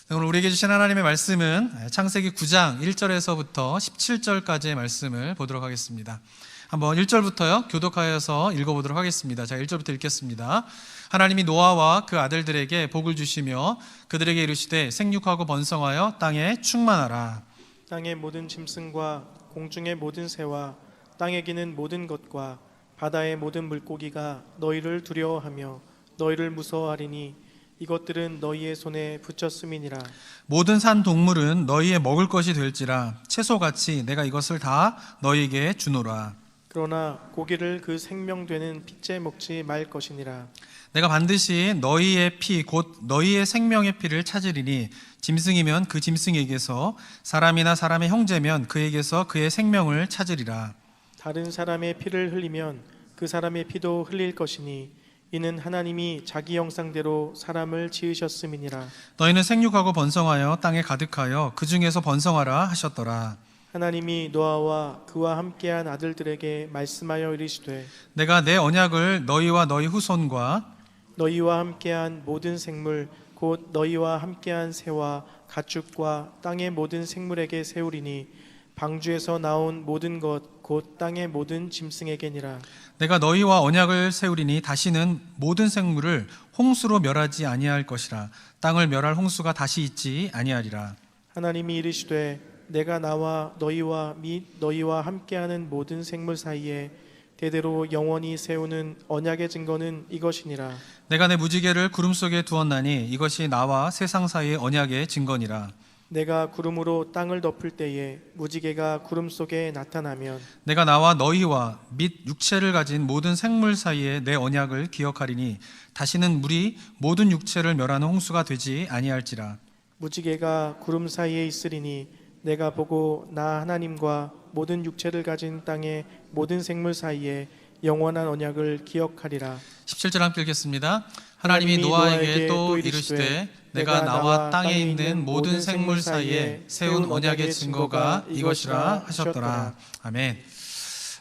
오늘 우리에게 주신 하나님의 말씀은 창세기 9장 1절에서부터 17절까지의 말씀을 보도록 하겠습니다. 한번 1절부터요 교독하여서 읽어보도록 하겠습니다. 자, 1절부터 읽겠습니다. 하나님이 노아와 그 아들들에게 복을 주시며 그들에게 이르시되 생육하고 번성하여 땅에 충만하라. 땅의 모든 짐승과 공중의 모든 새와 땅에 기는 모든 것과 바다의 모든 물고기가 너희를 두려워하며 너희를 무서워하리니 이것들은 너희의 손에 붙였음이니라. 모든 산 동물은 너희의 먹을 것이 될지라 채소같이 내가 이것을 다 너희에게 주노라. 그러나 고기를 그 생명되는 핏째 먹지 말 것이니라. 내가 반드시 너희의 피 곧 너희의 생명의 피를 찾으리니 짐승이면 그 짐승에게서 사람이나 사람의 형제면 그에게서 그의 생명을 찾으리라. 다른 사람의 피를 흘리면 그 사람의 피도 흘릴 것이니 이는 하나님이 자기 형상대로 사람을 지으셨음이니라. 너희는 생육하고 번성하여 땅에 가득하여 그 중에서 번성하라 하셨더라. 하나님이 노아와 그와 함께한 아들들에게 말씀하여 이르시되 내가 내 언약을 너희와 너희 후손과 너희와 함께한 모든 생물 곧 너희와 함께한 새와 가축과 땅의 모든 생물에게 세우리니 방주에서 나온 모든 것 곧 땅의 모든 짐승에게니라. 내가 너희와 언약을 세우리니 다시는 모든 생물을 홍수로 멸하지 아니할 것이라. 땅을 멸할 홍수가 다시 있지 아니하리라. 하나님이 이르시되 내가 나와 너희와 및 너희와 함께하는 모든 생물 사이에 대대로 영원히 세우는 언약의 증거는 이것이니라. 내가 내 무지개를 구름 속에 두었나니 이것이 나와 세상 사이의 언약의 증거니라. 내가 구름으로 땅을 덮을 때에 무지개가 구름 속에 나타나면 내가 나와 너희와 및 육체를 가진 모든 생물 사이에 내 언약을 기억하리니 다시는 물이 모든 육체를 멸하는 홍수가 되지 아니할지라. 무지개가 구름 사이에 있으리니 내가 보고 나 하나님과 모든 육체를 가진 땅의 모든 생물 사이에 영원한 언약을 기억하리라. 17절 함께 읽겠습니다. 하나님이 노아에게 또 이르시되 내가 나와 땅에 있는 모든 생물 사이에 세운 언약의 증거가 이것이라 하셨더라. 아멘.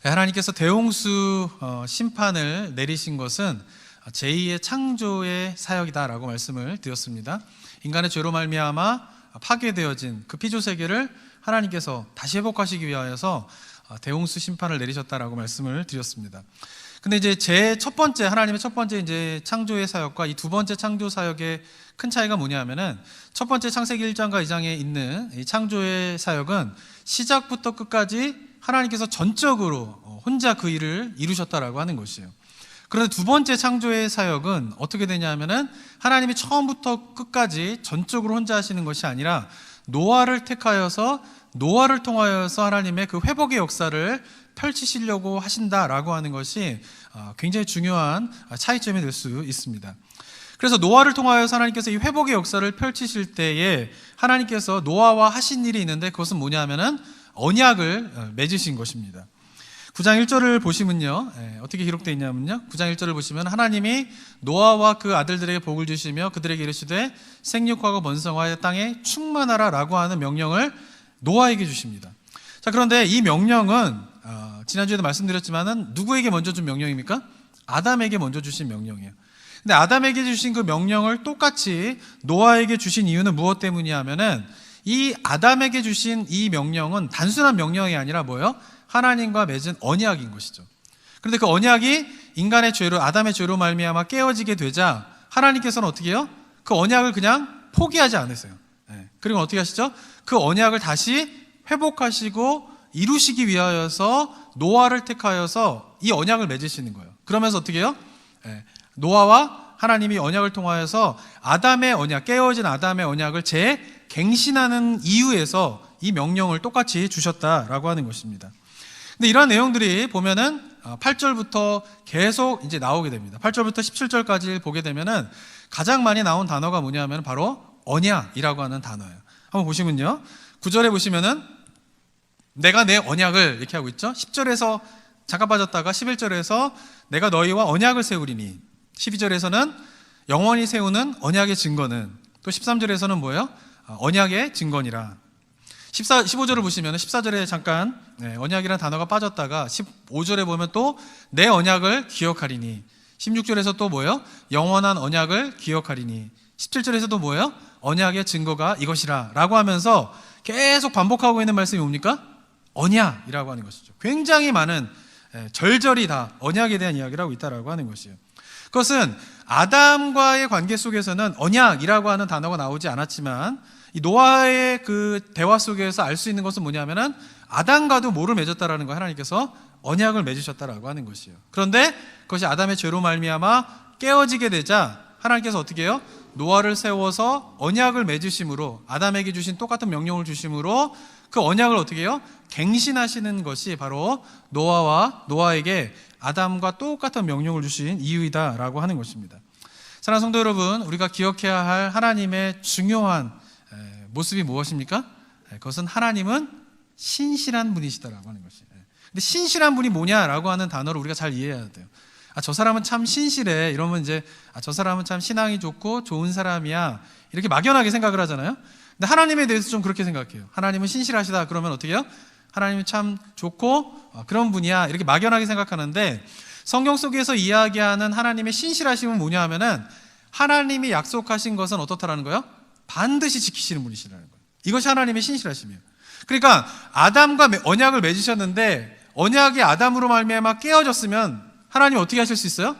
하나님께서 대홍수 심판을 내리신 것은 제2의 창조의 사역이다라고 말씀을 드렸습니다. 인간의 죄로 말미암아 파괴되어진 그 피조 세계를 하나님께서 다시 회복하시기 위하여서 대홍수 심판을 내리셨다라고 말씀을 드렸습니다. 근데 이제 제 첫 번째 하나님의 첫 번째 이제 창조의 사역과 이 두 번째 창조 사역의 큰 차이가 뭐냐면은 첫 번째 창세기 1장과 2장에 있는 이 창조의 사역은 시작부터 끝까지 하나님께서 전적으로 혼자 그 일을 이루셨다라고 하는 것이에요. 그런데 두 번째 창조의 사역은 어떻게 되냐면은 하나님이 처음부터 끝까지 전적으로 혼자 하시는 것이 아니라 노아를 택하여서 노아를 통하여서 하나님의 그 회복의 역사를 펼치시려고 하신다라고 하는 것이 굉장히 중요한 차이점이 될 수 있습니다. 그래서 노아를 통하여서 하나님께서 이 회복의 역사를 펼치실 때에 하나님께서 노아와 하신 일이 있는데 그것은 뭐냐면은 언약을 맺으신 것입니다. 9장 1절을 보시면요 어떻게 기록되어 있냐면요 9장 1절을 보시면 하나님이 노아와 그 아들들에게 복을 주시며 그들에게 이르시되 생육하고 번성하여 땅에 충만하라 라고 하는 명령을 노아에게 주십니다. 자, 그런데 이 명령은 지난주에도 말씀드렸지만은 누구에게 먼저 준 명령입니까? 아담에게 먼저 주신 명령이에요. 근데 아담에게 주신 그 명령을 똑같이 노아에게 주신 이유는 무엇 때문이냐 하면은 이 아담에게 주신 이 명령은 단순한 명령이 아니라 뭐예요? 하나님과 맺은 언약인 것이죠. 그런데 그 언약이 인간의 죄로 아담의 죄로 말미암아 깨어지게 되자 하나님께서는 어떻게 해요? 그 언약을 그냥 포기하지 않으세요. 그리고 어떻게 하시죠? 그 언약을 다시 회복하시고 이루시기 위하여서 노아를 택하여서 이 언약을 맺으시는 거예요. 그러면서 어떻게 해요? 노아와 하나님이 언약을 통하여서 아담의 언약, 깨어진 아담의 언약을 재갱신하는 이유에서 이 명령을 똑같이 주셨다라고 하는 것입니다. 근데 이러한 내용들이 보면은 8절부터 계속 이제 나오게 됩니다. 8절부터 17절까지 보게 되면은 가장 많이 나온 단어가 뭐냐면 바로 언약이라고 하는 단어예요. 한번 보시면요. 9절에 보시면은 내가 내 언약을 이렇게 하고 있죠. 10절에서 잠깐 빠졌다가 11절에서 내가 너희와 언약을 세우리니 12절에서는 영원히 세우는 언약의 증거는 또 13절에서는 뭐예요? 언약의 증거니라. 15절을 보시면 14절에 잠깐 언약이라는 단어가 빠졌다가 15절에 보면 또 내 언약을 기억하리니 16절에서 또 뭐예요? 영원한 언약을 기억하리니 17절에서도 뭐예요? 언약의 증거가 이것이라 라고 하면서 계속 반복하고 있는 말씀이 뭡니까? 언약이라고 하는 것이죠. 굉장히 많은 절절히 다 언약에 대한 이야기를 하고 있다라고 하는 것이에요. 그것은 아담과의 관계 속에서는 언약이라고 하는 단어가 나오지 않았지만 이 노아의 그 대화 속에서 알 수 있는 것은 뭐냐면은 아담과도 뭐를 맺었다라는 거 하나님께서 언약을 맺으셨다라고 하는 것이에요. 그런데 그것이 아담의 죄로 말미암아 깨어지게 되자 하나님께서 어떻게 해요? 노아를 세워서 언약을 맺으심으로 아담에게 주신 똑같은 명령을 주심으로 그 언약을 어떻게 해요? 갱신하시는 것이 바로 노아에게 아담과 똑같은 명령을 주신 이유이다라고 하는 것입니다. 사랑하는 성도 여러분, 우리가 기억해야 할 하나님의 중요한 모습이 무엇입니까? 그것은 하나님은 신실한 분이시다라고 하는 것이에요. 근데 신실한 분이 뭐냐라고 하는 단어를 우리가 잘 이해해야 돼요. 저 사람은 참 신실해 이러면 이제 저 사람은 참 신앙이 좋고 좋은 사람이야 이렇게 막연하게 생각을 하잖아요. 근데 하나님에 대해서 좀 그렇게 생각해요. 하나님은 신실하시다 그러면 어떻게 해요? 하나님이 참 좋고 그런 분이야 이렇게 막연하게 생각하는데 성경 속에서 이야기하는 하나님의 신실하심은 뭐냐 하면은 하나님이 약속하신 것은 어떻다라는 거예요? 반드시 지키시는 분이시라는 거예요. 이것이 하나님의 신실하심이에요. 그러니까 아담과 언약을 맺으셨는데 언약이 아담으로 말미암아 깨어졌으면 하나님 어떻게 하실 수 있어요?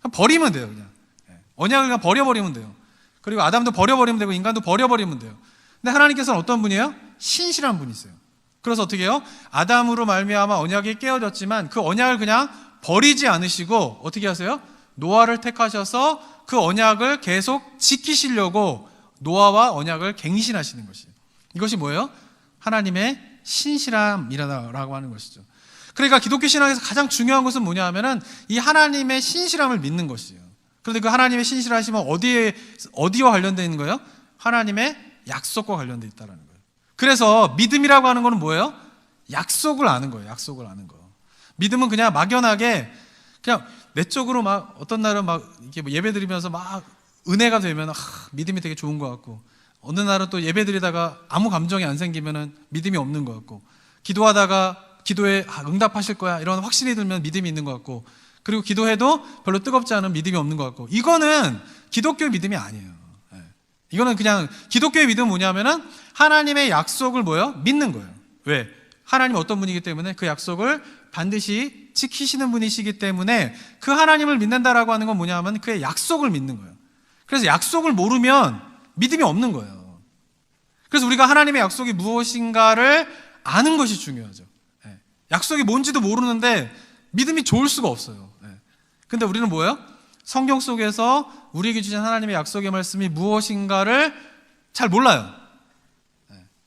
그냥 버리면 돼요. 그냥 언약을 그냥 버려버리면 돼요. 그리고 아담도 버려버리면 되고 인간도 버려버리면 돼요. 근데 하나님께서는 어떤 분이에요? 신실한 분이세요. 그래서 어떻게 해요? 아담으로 말미암아 언약이 깨어졌지만 그 언약을 그냥 버리지 않으시고 어떻게 하세요? 노아를 택하셔서 그 언약을 계속 지키시려고 노아와 언약을 갱신하시는 것이에요. 이것이 뭐예요? 하나님의 신실함이라고 하는 것이죠. 그러니까 기독교 신앙에서 가장 중요한 것은 뭐냐 하면은 이 하나님의 신실함을 믿는 것이에요. 그런데 그 하나님의 신실하심은 어디와 관련되어 있는 거예요? 하나님의 약속과 관련되어 있다는 거예요. 그래서 믿음이라고 하는 거는 뭐예요? 약속을 아는 거예요. 약속을 아는 거. 믿음은 그냥 막연하게 그냥 내적으로 막 어떤 날은 막 이렇게 뭐 예배 드리면서 막 은혜가 되면 믿음이 되게 좋은 것 같고 어느 날은 또 예배 드리다가 아무 감정이 안 생기면은 믿음이 없는 것 같고 기도하다가 기도에 응답하실 거야 이런 확신이 들면 믿음이 있는 것 같고 그리고 기도해도 별로 뜨겁지 않은 믿음이 없는 것 같고 이거는 기독교의 믿음이 아니에요. 이거는 그냥 기독교의 믿음은 뭐냐면은 하나님의 약속을 뭐예요? 믿는 거예요. 왜? 하나님 어떤 분이기 때문에 그 약속을 반드시 지키시는 분이시기 때문에 그 하나님을 믿는다라고 하는 건 뭐냐 하면 그의 약속을 믿는 거예요. 그래서 약속을 모르면 믿음이 없는 거예요. 그래서 우리가 하나님의 약속이 무엇인가를 아는 것이 중요하죠. 약속이 뭔지도 모르는데 믿음이 좋을 수가 없어요. 근데 우리는 뭐예요? 성경 속에서 우리에게 주신 하나님의 약속의 말씀이 무엇인가를 잘 몰라요.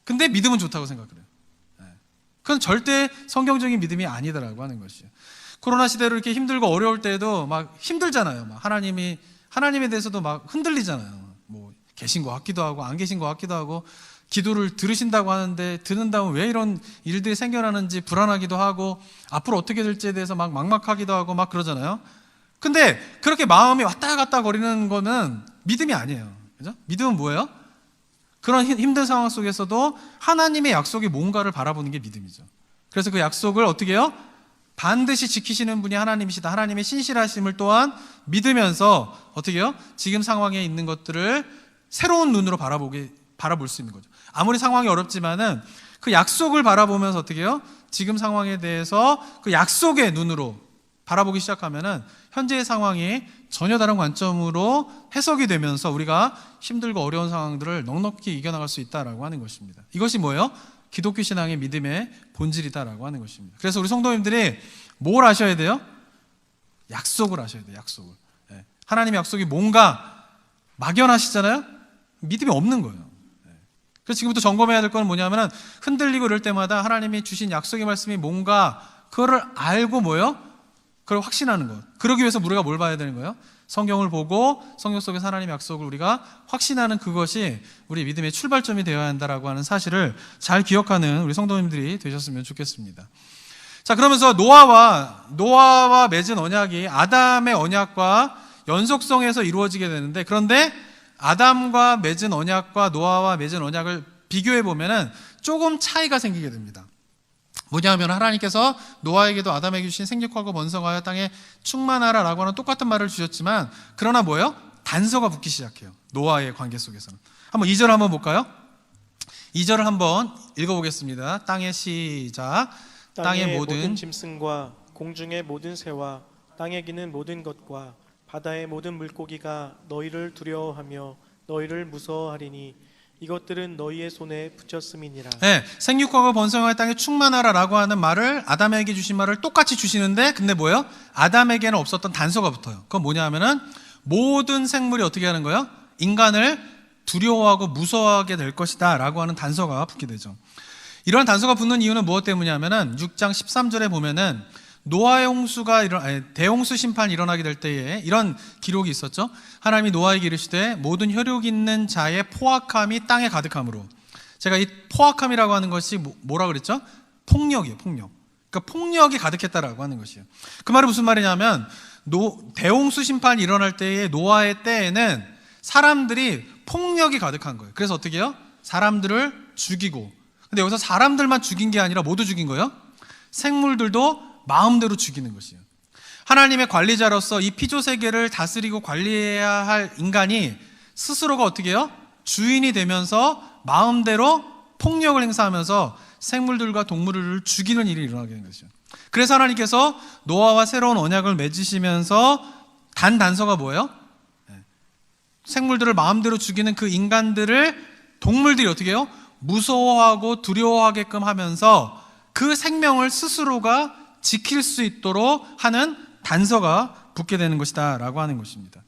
근데 믿음은 좋다고 생각을 해요. 그건 절대 성경적인 믿음이 아니다라고 하는 것이에요. 코로나 시대로 이렇게 힘들고 어려울 때에도 막 힘들잖아요. 막 하나님에 대해서도 막 흔들리잖아요. 뭐 계신 것 같기도 하고 안 계신 것 같기도 하고 기도를 들으신다고 하는데 듣는다면 왜 이런 일들이 생겨나는지 불안하기도 하고 앞으로 어떻게 될지에 대해서 막 막막하기도 하고 막 그러잖아요. 근데 그렇게 마음이 왔다 갔다 거리는 거는 믿음이 아니에요. 그죠? 믿음은 뭐예요? 그런 힘든 상황 속에서도 하나님의 약속이 뭔가를 바라보는 게 믿음이죠. 그래서 그 약속을 어떻게 해요? 반드시 지키시는 분이 하나님이시다. 하나님의 신실하심을 또한 믿으면서 어떻게 해요? 지금 상황에 있는 것들을 새로운 눈으로 바라볼 수 있는 거죠. 아무리 상황이 어렵지만은 그 약속을 바라보면서 어떻게 해요? 지금 상황에 대해서 그 약속의 눈으로 바라보기 시작하면은 현재의 상황이 전혀 다른 관점으로 해석이 되면서 우리가 힘들고 어려운 상황들을 넉넉히 이겨나갈 수 있다라고 하는 것입니다. 이것이 뭐예요? 기독교 신앙의 믿음의 본질이다라고 하는 것입니다. 그래서 우리 성도님들이 뭘 아셔야 돼요? 약속을 아셔야 돼요. 약속을. 하나님의 약속이 뭔가 막연하시잖아요? 믿음이 없는 거예요. 그래서 지금부터 점검해야 될 건 뭐냐면 흔들리고 이럴 때마다 하나님이 주신 약속의 말씀이 뭔가 그거를 알고 뭐예요? 그걸 확신하는 것. 그러기 위해서 우리가 뭘 봐야 되는 거예요? 성경을 보고 성경 속의 하나님의 약속을 우리가 확신하는 그것이 우리 믿음의 출발점이 되어야 한다라고 하는 사실을 잘 기억하는 우리 성도님들이 되셨으면 좋겠습니다. 자, 그러면서 노아와 맺은 언약이 아담의 언약과 연속성에서 이루어지게 되는데 그런데 아담과 맺은 언약과 노아와 맺은 언약을 비교해 보면은 조금 차이가 생기게 됩니다. 뭐냐면 하나님께서 노아에게도 아담에게 주신 생육하고 번성하여 땅에 충만하라라고 하는 똑같은 말을 주셨지만 그러나 뭐예요? 단서가 붙기 시작해요. 노아의 관계 속에서는. 한번 2절 한번 볼까요? 2절을 한번 읽어보겠습니다. 땅의 시작. 땅의 모든 짐승과 공중의 모든 새와 땅에 기는 모든 것과 바다의 모든 물고기가 너희를 두려워하며 너희를 무서워하리니 이것들은 너희의 손에 붙였음이니라. 네, 생육하고 번성하여 땅에 충만하라라고 하는 말을 아담에게 주신 말을 똑같이 주시는데, 근데 뭐예요? 아담에게는 없었던 단서가 붙어요. 그건 뭐냐면은 모든 생물이 어떻게 하는 거예요? 인간을 두려워하고 무서워하게 될 것이다 라고 하는 단서가 붙게 되죠. 이런 단서가 붙는 이유는 무엇 때문이냐면은 6장 13절에 보면은 노아의 홍수가 대홍수 심판이 일어나게 될 때에 이런 기록이 있었죠. 하나님이 노아에게 이르시되 모든 혈육 있는 자의 포악함이 땅에 가득함으로. 제가 이 포악함이라고 하는 것이 뭐라 그랬죠? 폭력이에요. 폭력. 그러니까 폭력이 가득했다라고 하는 것이에요. 그 말이 무슨 말이냐면 대홍수 심판이 일어날 때의 노아의 때에는 사람들이 폭력이 가득한 거예요. 그래서 어떻게 해요? 사람들을 죽이고. 근데 여기서 사람들만 죽인 게 아니라 모두 죽인 거예요. 생물들도 마음대로 죽이는 것이에요. 하나님의 관리자로서 이 피조 세계를 다스리고 관리해야 할 인간이 스스로가 어떻게 해요? 주인이 되면서 마음대로 폭력을 행사하면서 생물들과 동물을 죽이는 일이 일어나게 된 것이죠. 그래서 하나님께서 노아와 새로운 언약을 맺으시면서 단서가 뭐예요? 생물들을 마음대로 죽이는 그 인간들을 동물들이 어떻게 해요? 무서워하고 두려워하게끔 하면서 그 생명을 스스로가 지킬 수 있도록 하는 단서가 붙게 되는 것이다 라고 하는 것입니다.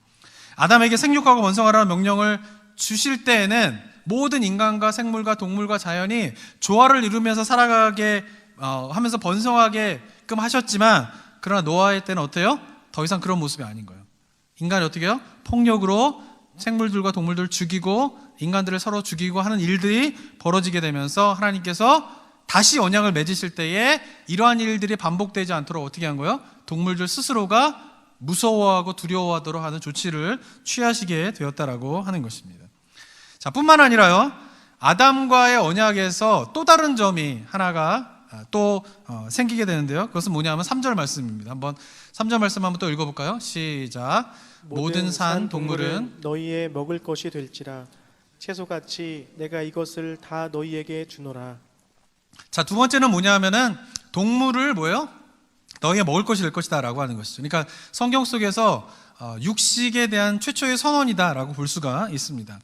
아담에게 생육하고 번성하라는 명령을 주실 때에는 모든 인간과 생물과 동물과 자연이 조화를 이루면서 살아가게 하면서 번성하게끔 하셨지만, 그러나 노아의 때는 어때요? 더 이상 그런 모습이 아닌 거예요. 인간이 어떻게 해요? 폭력으로 생물들과 동물들을 죽이고 인간들을 서로 죽이고 하는 일들이 벌어지게 되면서 하나님께서 다시 언약을 맺으실 때에 이러한 일들이 반복되지 않도록 어떻게 한 거예요? 동물들 스스로가 무서워하고 두려워하도록 하는 조치를 취하시게 되었다라고 하는 것입니다. 자, 뿐만 아니라요, 아담과의 언약에서 또 다른 점이 하나가 또 생기게 되는데요. 그것은 뭐냐면 3절 말씀입니다. 한번 3절 말씀 한번 또 읽어볼까요? 시작. 모든 산 동물은 너희의 먹을 것이 될지라 채소같이 내가 이것을 다 너희에게 주노라. 자, 두 번째는 뭐냐면은 동물을 뭐예요? 너희가 먹을 것이 될 것이다 라고 하는 것이죠. 그러니까 성경 속에서 육식에 대한 최초의 선언이다 라고 볼 수가 있습니다.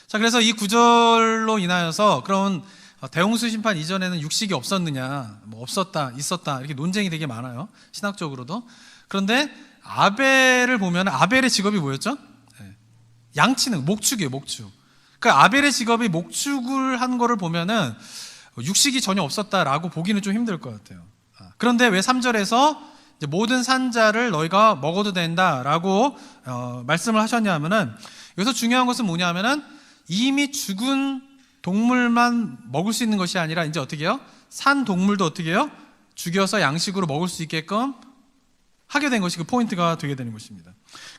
자, 그래서 이 구절로 인하여서 그런 대홍수 심판 이전에는 육식이 없었느냐, 뭐 없었다, 있었다 이렇게 논쟁이 되게 많아요. 신학적으로도. 그런데 아벨을 보면 아벨의 직업이 뭐였죠? 양치는 목축이에요, 목축. 그러니까 아벨의 직업이 목축을 한 거를 보면은 육식이 전혀 없었다라고 보기는 좀 힘들 것 같아요. 그런데 왜 3절에서 모든 산자를 너희가 먹어도 된다라고 말씀을 하셨냐면은, 여기서 중요한 것은 뭐냐면은 이미 죽은 동물만 먹을 수 있는 것이 아니라 이제 어떻게 해요? 산 동물도 어떻게 해요? 죽여서 양식으로 먹을 수 있게끔 하게 된 것이 그 포인트가 되게 되는 것입니다.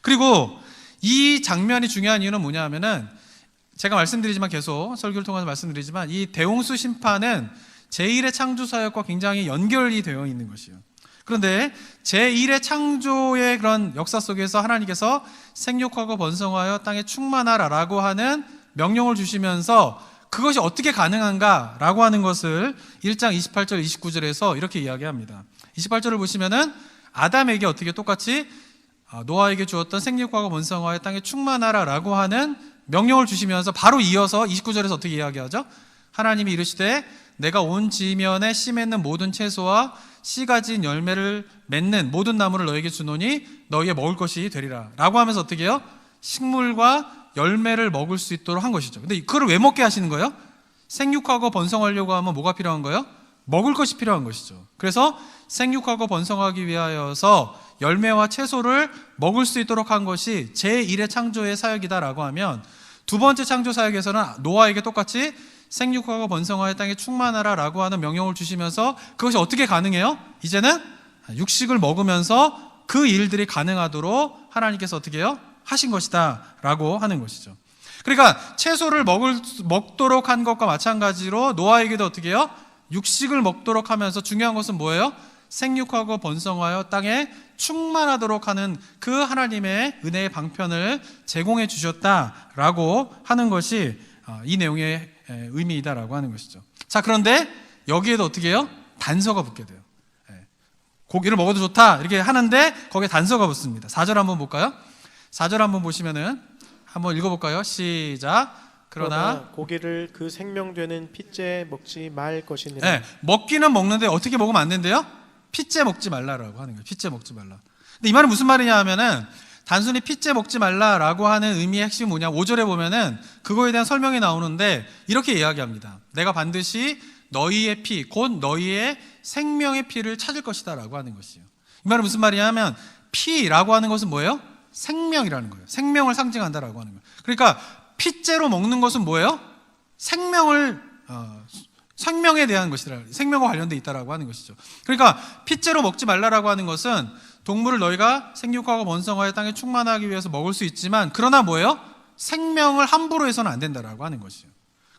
그리고 이 장면이 중요한 이유는 뭐냐면은, 제가 말씀드리지만 계속 설교를 통해서 말씀드리지만 이 대홍수 심판은 제1의 창조 사역과 굉장히 연결이 되어 있는 것이에요. 그런데 제1의 창조의 그런 역사 속에서 하나님께서 생육하고 번성하여 땅에 충만하라라고 하는 명령을 주시면서 그것이 어떻게 가능한가라고 하는 것을 1장 28절 29절에서 이렇게 이야기합니다. 28절을 보시면은 아담에게 어떻게 똑같이 노아에게 주었던 생육하고 번성하여 땅에 충만하라라고 하는 명령을 주시면서 바로 이어서 29절에서 어떻게 이야기하죠? 하나님이 이르시되 내가 온 지면에 씨 맺는 모든 채소와 씨 가진 열매를 맺는 모든 나무를 너에게 주노니 너희의 먹을 것이 되리라 라고 하면서 어떻게 해요? 식물과 열매를 먹을 수 있도록 한 것이죠. 근데 그걸 왜 먹게 하시는 거예요? 생육하고 번성하려고 하면 뭐가 필요한 거예요? 먹을 것이 필요한 것이죠. 그래서 생육하고 번성하기 위하여서 열매와 채소를 먹을 수 있도록 한 것이 제1의 창조의 사역이다라고 하면, 두 번째 창조 사역에서는 노아에게 똑같이 생육하고 번성하여 땅에 충만하라라고 하는 명령을 주시면서 그것이 어떻게 가능해요? 이제는 육식을 먹으면서 그 일들이 가능하도록 하나님께서 어떻게 해요? 하신 것이다 라고 하는 것이죠. 그러니까 채소를 먹도록 한 것과 마찬가지로 노아에게도 어떻게 해요? 육식을 먹도록 하면서 중요한 것은 뭐예요? 생육하고 번성하여 땅에 충만하도록 하는 그 하나님의 은혜의 방편을 제공해 주셨다라고 하는 것이 이 내용의 의미이다라고 하는 것이죠. 자, 그런데 여기에도 어떻게 해요? 단서가 붙게 돼요. 고기를 먹어도 좋다 이렇게 하는데 거기에 단서가 붙습니다. 4절 한번 볼까요? 4절 한번 보시면은 한번 읽어볼까요? 시작. 그러나 고기를 그 생명되는 핏째 먹지 말 것이니라. 네, 먹기는 먹는데 어떻게 먹으면 안 된대요? 핏째 먹지 말라라고 하는 거예요. 핏째 먹지 말라. 근데 이 말은 무슨 말이냐 하면은 단순히 핏째 먹지 말라라고 하는 의미의 핵심이 뭐냐? 5절에 보면은 그거에 대한 설명이 나오는데 이렇게 이야기합니다. 내가 반드시 너희의 피, 곧 너희의 생명의 피를 찾을 것이다 라고 하는 것이에요. 이 말은 무슨 말이냐 하면 피라고 하는 것은 뭐예요? 생명이라는 거예요. 생명을 상징한다라고 하는 거예요. 그러니까 핏째로 먹는 것은 뭐예요? 생명에 대한 것이다. 생명과 관련되어 있다라고 하는 것이죠. 그러니까 핏째로 먹지 말라라고 하는 것은 동물을 너희가 생육하고 번성하여 땅에 충만하기 위해서 먹을 수 있지만 그러나 뭐예요? 생명을 함부로 해서는 안 된다라고 하는 것이에요.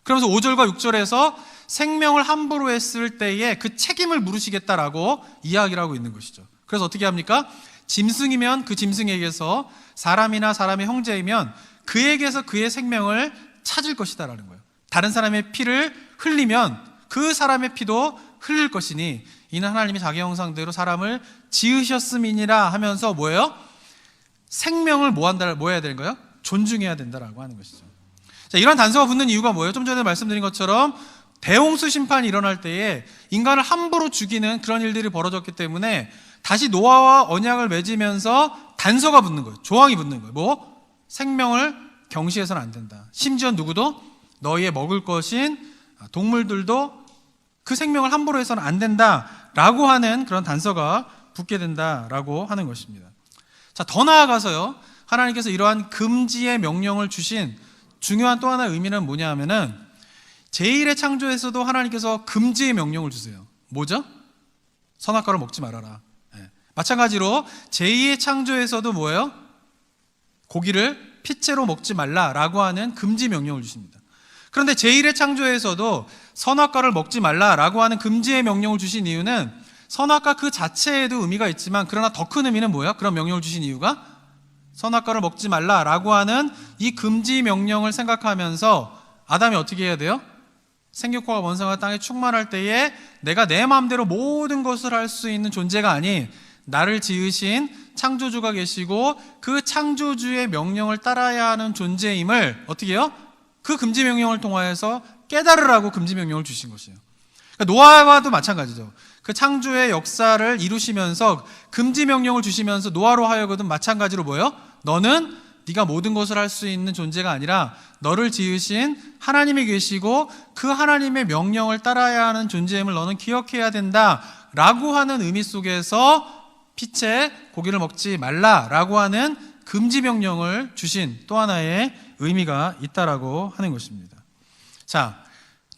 그러면서 5절과 6절에서 생명을 함부로 했을 때에 그 책임을 물으시겠다라고 이야기를 하고 있는 것이죠. 그래서 어떻게 합니까? 짐승이면 그 짐승에게서, 사람이나 사람의 형제이면 그에게서 그의 생명을 찾을 것이다라는 거예요. 다른 사람의 피를 흘리면 그 사람의 피도 흘릴 것이니 이는 하나님이 자기 형상대로 사람을 지으셨음이니라 하면서 뭐예요? 생명을 뭐 해야 되는 거예요? 존중해야 된다라고 하는 것이죠. 자, 이런 단서가 붙는 이유가 뭐예요? 좀 전에 말씀드린 것처럼 대홍수 심판이 일어날 때에 인간을 함부로 죽이는 그런 일들이 벌어졌기 때문에 다시 노아와 언약을 맺으면서 단서가 붙는 거예요. 조항이 붙는 거예요. 뭐? 생명을 경시해서는 안 된다. 심지어 누구도 너희의 먹을 것인 동물들도 그 생명을 함부로 해서는 안 된다라고 하는 그런 단서가 붙게 된다라고 하는 것입니다. 자, 더 나아가서요. 하나님께서 이러한 금지의 명령을 주신 중요한 또 하나의 의미는 뭐냐 하면은 제1의 창조에서도 하나님께서 금지의 명령을 주세요. 뭐죠? 선악과를 먹지 말아라. 마찬가지로 제2의 창조에서도 뭐예요? 고기를 핏째로 먹지 말라라고 하는 금지 명령을 주십니다. 그런데 제1의 창조에서도 선악과를 먹지 말라라고 하는 금지의 명령을 주신 이유는 선악과 그 자체에도 의미가 있지만 그러나 더 큰 의미는 뭐야? 그런 명령을 주신 이유가 선악과를 먹지 말라라고 하는 이 금지 명령을 생각하면서 아담이 어떻게 해야 돼요? 생육과 번성한 땅에 충만할 때에 내가 내 마음대로 모든 것을 할 수 있는 존재가 아닌 나를 지으신 창조주가 계시고 그 창조주의 명령을 따라야 하는 존재임을 어떻게 해요? 그 금지 명령을 통하여서 깨달으라고 금지 명령을 주신 것이에요. 그러니까 노아와도 마찬가지죠. 그 창조의 역사를 이루시면서 금지 명령을 주시면서 노아로 하여금 마찬가지로 뭐예요? 너는 네가 모든 것을 할 수 있는 존재가 아니라 너를 지으신 하나님이 계시고 그 하나님의 명령을 따라야 하는 존재임을 너는 기억해야 된다라고 하는 의미 속에서 핏째 고기를 먹지 말라라고 하는 금지 명령을 주신 또 하나의 의미가 있다라고 하는 것입니다. 자,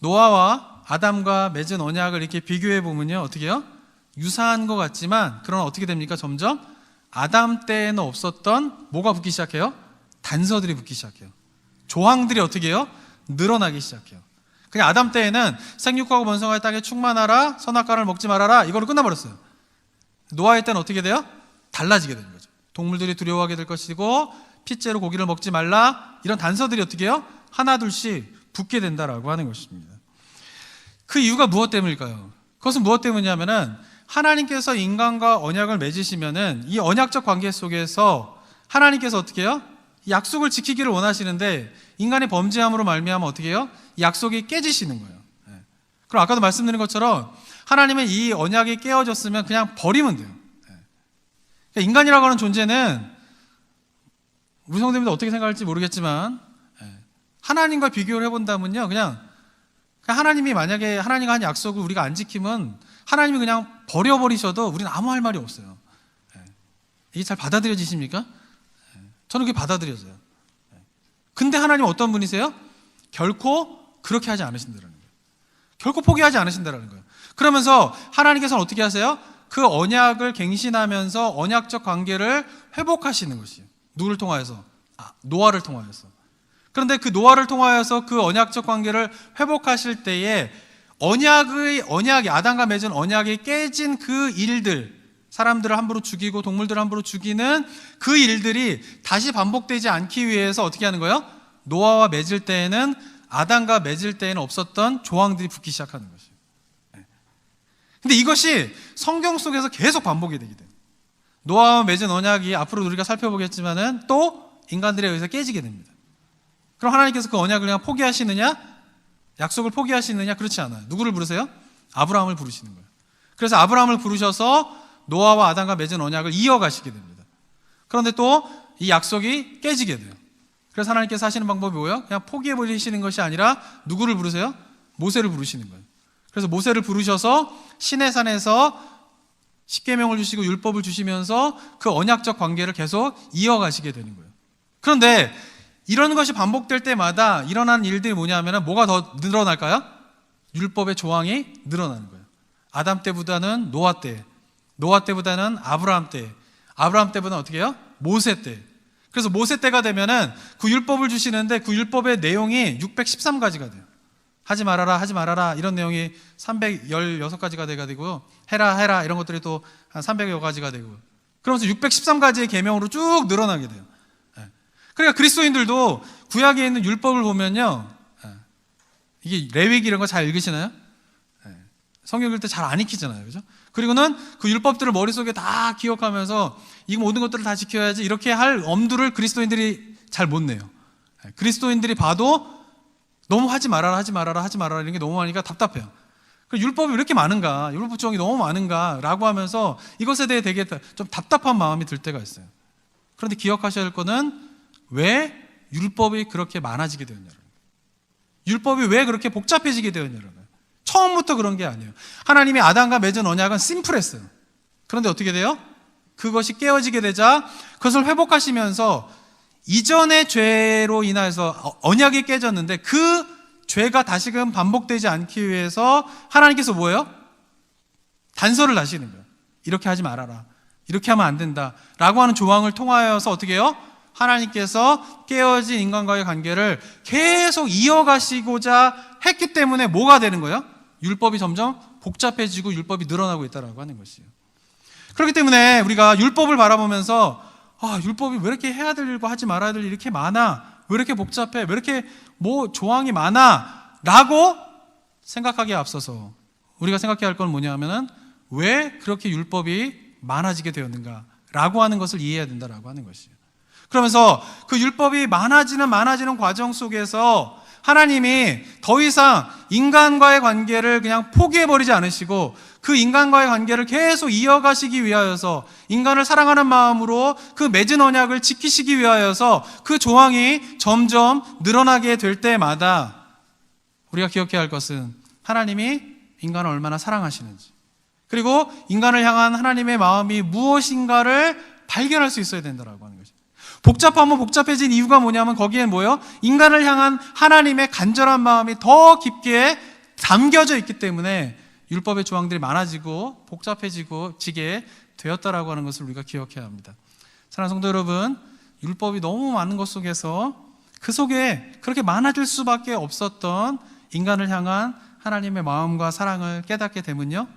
노아와 아담과 맺은 언약을 이렇게 비교해 보면요, 어떻게 해요? 유사한 것 같지만 그러나 어떻게 됩니까? 점점 아담 때에는 없었던 뭐가 붙기 시작해요? 단서들이 붙기 시작해요. 조항들이 어떻게 해요? 늘어나기 시작해요. 그냥 아담 때에는 생육하고 번성할 땅에 충만하라, 선악과를 먹지 말아라, 이걸로 끝나버렸어요. 노아의 때는 어떻게 돼요? 달라지게 되는 거죠. 동물들이 두려워하게 될 것이고 핏째로 고기를 먹지 말라, 이런 단서들이 어떻게 해요? 하나 둘씩 붙게 된다라고 하는 것입니다. 그 이유가 무엇 때문일까요? 그것은 무엇 때문이냐면은 하나님께서 인간과 언약을 맺으시면은 이 언약적 관계 속에서 하나님께서 어떻게 해요? 약속을 지키기를 원하시는데 인간의 범죄함으로 말미암아 어떻게 해요? 약속이 깨지시는 거예요. 그럼 아까도 말씀드린 것처럼 하나님은 이 언약이 깨어졌으면 그냥 버리면 돼요. 그러니까 인간이라고 하는 존재는 우리 성도님들 어떻게 생각할지 모르겠지만 하나님과 비교를 해본다면요, 그냥 하나님이 만약에 하나님과 한 약속을 우리가 안 지키면 하나님이 그냥 버려버리셔도 우리는 아무 할 말이 없어요. 이게 잘 받아들여지십니까? 저는 그게 받아들여져요. 근데 하나님은 어떤 분이세요? 결코 그렇게 하지 않으신다는 거예요. 결코 포기하지 않으신다는 거예요. 그러면서 하나님께서는 어떻게 하세요? 그 언약을 갱신하면서 언약적 관계를 회복하시는 것이에요. 누구를 통하여서? 노아를 통하여서. 그런데 그 노아를 통하여서 그 언약적 관계를 회복하실 때에 언약이 아담과 맺은 언약이 깨진 그 일들, 사람들을 함부로 죽이고 동물들을 함부로 죽이는 그 일들이 다시 반복되지 않기 위해서 어떻게 하는 거예요? 노아와 맺을 때에는, 아담과 맺을 때에는 없었던 조항들이 붙기 시작하는 것이에요. 근데 이것이 성경 속에서 계속 반복이 되게 돼요. 노아와 맺은 언약이 앞으로 우리가 살펴보겠지만은 또 인간들에 의해서 깨지게 됩니다. 그럼 하나님께서 그 언약을 그냥 포기하시느냐? 약속을 포기하시느냐? 그렇지 않아요. 누구를 부르세요? 아브라함을 부르시는 거예요. 그래서 아브라함을 부르셔서 노아와 아담과 맺은 언약을 이어가시게 됩니다. 그런데 또 이 약속이 깨지게 돼요. 그래서 하나님께서 하시는 방법이 뭐예요? 그냥 포기해버리시는 것이 아니라 누구를 부르세요? 모세를 부르시는 거예요. 그래서 모세를 부르셔서 시내산에서 십계명을 주시고 율법을 주시면서 그 언약적 관계를 계속 이어가시게 되는 거예요. 그런데 이런 것이 반복될 때마다 일어나는 일들이 뭐냐면 뭐가 더 늘어날까요? 율법의 조항이 늘어나는 거예요. 아담 때보다는 노아 때, 노아 때보다는 아브라함 때, 아브라함 때보다는 어떻게 해요? 모세 때. 그래서 모세 때가 되면은 그 율법을 주시는데 그 율법의 내용이 613가지가 돼요. 하지 말아라, 하지 말아라 이런 내용이 316가지가 돼가지고요. 해라 이런 것들이 또 한 300여 가지가 되고, 그러면서 613가지의 계명으로 쭉 늘어나게 돼요. 그러니까 그리스도인들도 구약에 있는 율법을 보면요, 이게 레위기 이런 거 잘 읽으시나요? 성경 읽을 때 잘 안 익히잖아요, 그죠? 그리고는 그 율법들을 머릿속에 다 기억하면서 이 모든 것들을 다 지켜야지 이렇게 할 엄두를 그리스도인들이 잘 못 내요. 그리스도인들이 봐도 너무 하지 말아라 이런 게 너무 많으니까 답답해요. 율법이 왜 이렇게 많은가, 율법 조항이 너무 많은가 라고 하면서 이것에 대해 되게 좀 답답한 마음이 들 때가 있어요. 그런데 기억하셔야 할 거는 왜 율법이 그렇게 많아지게 되었냐는 거예요. 율법이 왜 그렇게 복잡해지게 되었냐는 거예요. 처음부터 그런 게 아니에요. 하나님이 아담과 맺은 언약은 심플했어요. 그런데 어떻게 돼요? 그것이 깨어지게 되자 그것을 회복하시면서 이전의 죄로 인해서 언약이 깨졌는데 그 죄가 다시금 반복되지 않기 위해서 하나님께서 뭐예요? 단서를 나시는 거예요. 이렇게 하지 말아라, 이렇게 하면 안 된다 라고 하는 조항을 통하여서 어떻게 해요? 하나님께서 깨어진 인간과의 관계를 계속 이어가시고자 했기 때문에 뭐가 되는 거예요? 율법이 점점 복잡해지고 율법이 늘어나고 있다라고 하는 것이에요. 그렇기 때문에 우리가 율법을 바라보면서 율법이 왜 이렇게 해야 될 일과 하지 말아야 될 일이 이렇게 많아? 왜 이렇게 복잡해? 왜 이렇게 조항이 많아? 라고 생각하기에 앞서서 우리가 생각해야 할 건 뭐냐 하면은 왜 그렇게 율법이 많아지게 되었는가? 라고 하는 것을 이해해야 된다라고 하는 것이에요. 그러면서 그 율법이 많아지는 과정 속에서 하나님이 더 이상 인간과의 관계를 그냥 포기해버리지 않으시고 그 인간과의 관계를 계속 이어가시기 위하여서 인간을 사랑하는 마음으로 그 맺은 언약을 지키시기 위하여서 그 조항이 점점 늘어나게 될 때마다 우리가 기억해야 할 것은 하나님이 인간을 얼마나 사랑하시는지, 그리고 인간을 향한 하나님의 마음이 무엇인가를 발견할 수 있어야 된다라고 하는 것입니다. 복잡하면 복잡해진 이유가 뭐냐면 거기엔 뭐예요? 인간을 향한 하나님의 간절한 마음이 더 깊게 담겨져 있기 때문에 율법의 조항들이 많아지고 복잡해지게 되었다라고 하는 것을 우리가 기억해야 합니다. 사랑하는 성도 여러분, 율법이 너무 많은 것 속에서 그 속에 그렇게 많아질 수밖에 없었던 인간을 향한 하나님의 마음과 사랑을 깨닫게 되면요,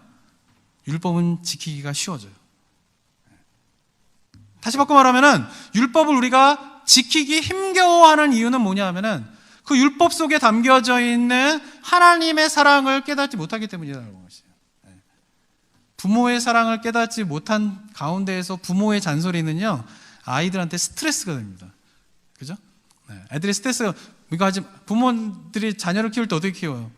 율법은 지키기가 쉬워져요. 다시 바꿔 말하면은 율법을 우리가 지키기 힘겨워하는 이유는 뭐냐 하면은 그 율법 속에 담겨져 있는 하나님의 사랑을 깨닫지 못하기 때문이라는 것이에요. 부모의 사랑을 깨닫지 못한 가운데에서 부모의 잔소리는요, 아이들한테 스트레스가 됩니다. 그죠? 애들이 스트레스가, 부모들이 자녀를 키울 때 어떻게 키워요?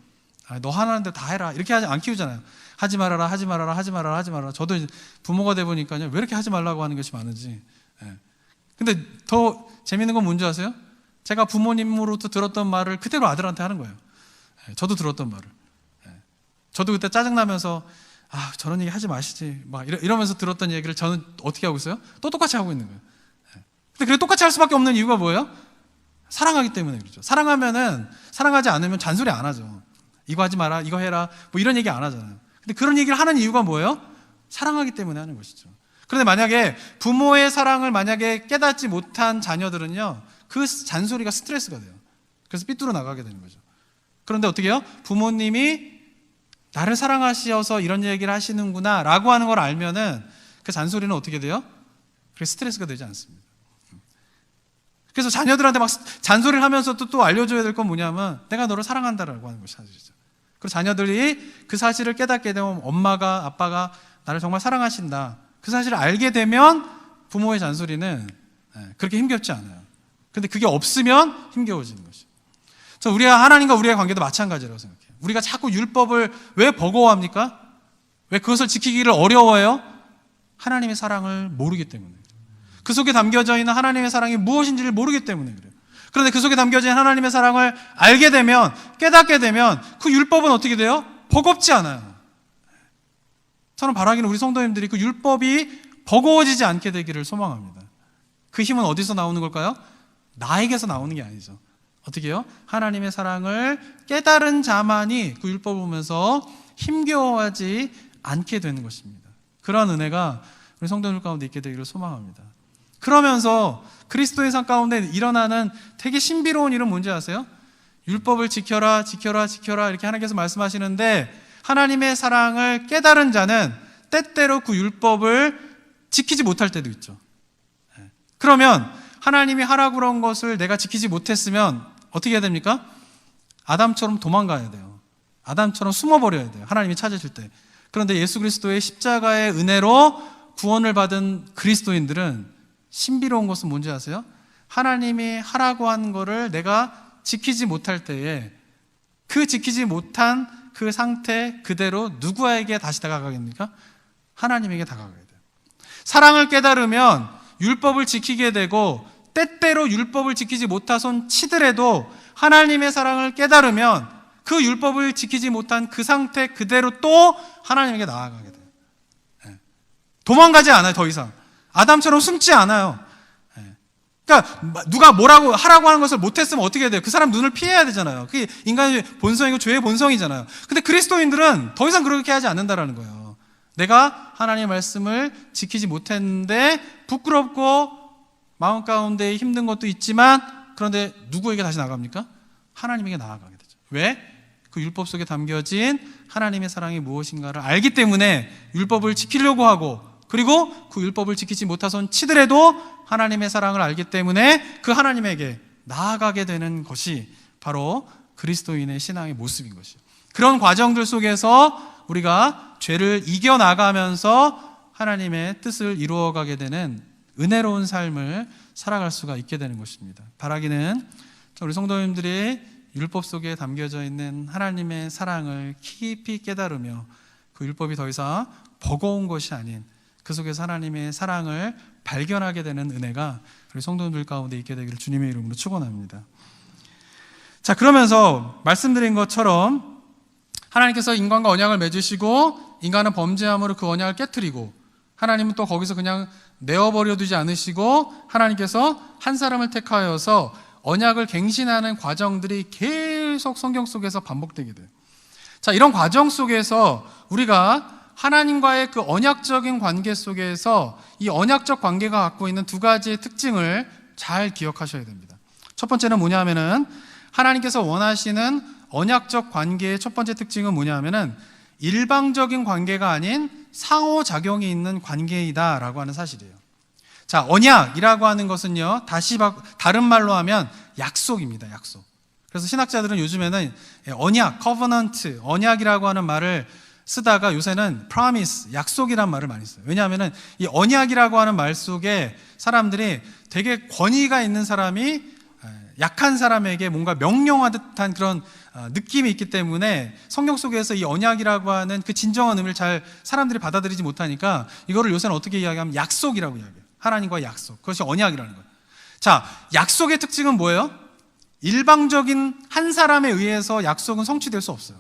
너 하나는 대로 다 해라 이렇게 안 키우잖아요. 하지 말아라. 저도 이제 부모가 돼 보니까요, 왜 이렇게 하지 말라고 하는 것이 많은지. 근데 더 재밌는 건 뭔지 아세요? 제가 부모님으로부터 들었던 말을 그대로 아들한테 하는 거예요. 저도 들었던 말을. 저도 그때 짜증나면서 저런 얘기 하지 마시지 이러면서 들었던 얘기를 저는 어떻게 하고 있어요? 또 똑같이 하고 있는 거예요. 근데 그래 똑같이 할 수밖에 없는 이유가 뭐예요? 사랑하기 때문에 그렇죠. 사랑하지 않으면 잔소리 안 하죠. 이거 하지 마라, 이거 해라, 이런 얘기 안 하잖아요. 근데 그런 얘기를 하는 이유가 뭐예요? 사랑하기 때문에 하는 것이죠. 그런데 만약에 부모의 사랑을 만약에 깨닫지 못한 자녀들은요, 그 잔소리가 스트레스가 돼요. 그래서 삐뚤어 나가게 되는 거죠. 그런데 어떻게 해요? 부모님이 나를 사랑하셔서 이런 얘기를 하시는구나 라고 하는 걸 알면은 그 잔소리는 어떻게 돼요? 그게 스트레스가 되지 않습니다. 그래서 자녀들한테 막 잔소리를 하면서도 또 알려줘야 될 건 뭐냐면 내가 너를 사랑한다라고 하는 것이 사실이죠. 그리고 자녀들이 그 사실을 깨닫게 되면 엄마가 아빠가 나를 정말 사랑하신다, 그 사실을 알게 되면 부모의 잔소리는 그렇게 힘겹지 않아요. 근데 그게 없으면 힘겨워지는 것이죠. 저 우리가 하나님과 우리의 관계도 마찬가지라고 생각해요. 우리가 자꾸 율법을 왜 버거워합니까? 왜 그것을 지키기를 어려워해요? 하나님의 사랑을 모르기 때문에. 그 속에 담겨져 있는 하나님의 사랑이 무엇인지를 모르기 때문에 그래요. 그런데 그 속에 담겨져 있는 하나님의 사랑을 알게 되면, 깨닫게 되면 그 율법은 어떻게 돼요? 버겁지 않아요. 저는 바라기는 우리 성도님들이 그 율법이 버거워지지 않게 되기를 소망합니다. 그 힘은 어디서 나오는 걸까요? 나에게서 나오는 게 아니죠. 어떻게 해요? 하나님의 사랑을 깨달은 자만이 그 율법을 보면서 힘겨워하지 않게 되는 것입니다. 그러한 은혜가 우리 성도들 가운데 있게 되기를 소망합니다. 그러면서 그리스도의 삶 가운데 일어나는 되게 신비로운 일은 뭔지 아세요? 율법을 지켜라, 지켜라, 지켜라 이렇게 하나님께서 말씀하시는데, 하나님의 사랑을 깨달은 자는 때때로 그 율법을 지키지 못할 때도 있죠. 그러면 하나님이 하라고 그런 것을 내가 지키지 못했으면 어떻게 해야 됩니까? 아담처럼 도망가야 돼요. 아담처럼 숨어버려야 돼요. 하나님이 찾으실 때. 그런데 예수 그리스도의 십자가의 은혜로 구원을 받은 그리스도인들은 신비로운 것은 뭔지 아세요? 하나님이 하라고 한 거를 내가 지키지 못할 때에 그 지키지 못한 그 상태 그대로 누구에게 다시 다가가게 됩니까? 하나님에게 다가가게 돼요. 사랑을 깨달으면 율법을 지키게 되고, 때때로 율법을 지키지 못하손 치더라도 하나님의 사랑을 깨달으면 그 율법을 지키지 못한 그 상태 그대로 또 하나님에게 나아가게 돼요. 도망가지 않아요. 더 이상 아담처럼 숨지 않아요. 그러니까 누가 뭐라고 하라고 하는 것을 못했으면 어떻게 돼요? 그 사람 눈을 피해야 되잖아요. 그게 인간의 본성이고 죄의 본성이잖아요. 근데 그리스도인들은 더 이상 그렇게 하지 않는다라는 거예요. 내가 하나님의 말씀을 지키지 못했는데 부끄럽고 마음 가운데 힘든 것도 있지만, 그런데 누구에게 다시 나갑니까? 하나님에게 나아가게 되죠. 왜? 그 율법 속에 담겨진 하나님의 사랑이 무엇인가를 알기 때문에 율법을 지키려고 하고, 그리고 그 율법을 지키지 못하손 치더라도 하나님의 사랑을 알기 때문에 그 하나님에게 나아가게 되는 것이 바로 그리스도인의 신앙의 모습인 것이에요. 그런 과정들 속에서 우리가 죄를 이겨나가면서 하나님의 뜻을 이루어가게 되는 은혜로운 삶을 살아갈 수가 있게 되는 것입니다. 바라기는 우리 성도님들이 율법 속에 담겨져 있는 하나님의 사랑을 깊이 깨달으며 그 율법이 더 이상 버거운 것이 아닌 그 속에서 하나님의 사랑을 발견하게 되는 은혜가 우리 성도들 가운데 있게 되기를 주님의 이름으로 축원합니다. 자, 그러면서 말씀드린 것처럼 하나님께서 인간과 언약을 맺으시고 인간은 범죄함으로 그 언약을 깨트리고, 하나님은 또 거기서 그냥 내어버려 두지 않으시고 하나님께서 한 사람을 택하여서 언약을 갱신하는 과정들이 계속 성경 속에서 반복되게 돼요. 자, 이런 과정 속에서 우리가 하나님과의 그 언약적인 관계 속에서 이 언약적 관계가 갖고 있는 두 가지의 특징을 잘 기억하셔야 됩니다. 첫 번째는 뭐냐 하면은, 하나님께서 원하시는 언약적 관계의 첫 번째 특징은 뭐냐 하면은 일방적인 관계가 아닌 상호작용이 있는 관계이다라고 하는 사실이에요. 자, 언약이라고 하는 것은요, 다른 말로 하면 약속입니다. 약속. 그래서 신학자들은 요즘에는 언약, covenant, 언약이라고 하는 말을 쓰다가 요새는 promise, 약속이란 말을 많이 써요. 왜냐하면 이 언약이라고 하는 말 속에 사람들이 되게 권위가 있는 사람이 약한 사람에게 뭔가 명령하듯한 그런 느낌이 있기 때문에 성경 속에서 이 언약이라고 하는 그 진정한 의미를 잘 사람들이 받아들이지 못하니까 이거를 요새는 어떻게 이야기하면 약속이라고 이야기해요. 하나님과의 약속. 그것이 언약이라는 거예요. 자, 약속의 특징은 뭐예요? 일방적인 한 사람에 의해서 약속은 성취될 수 없어요.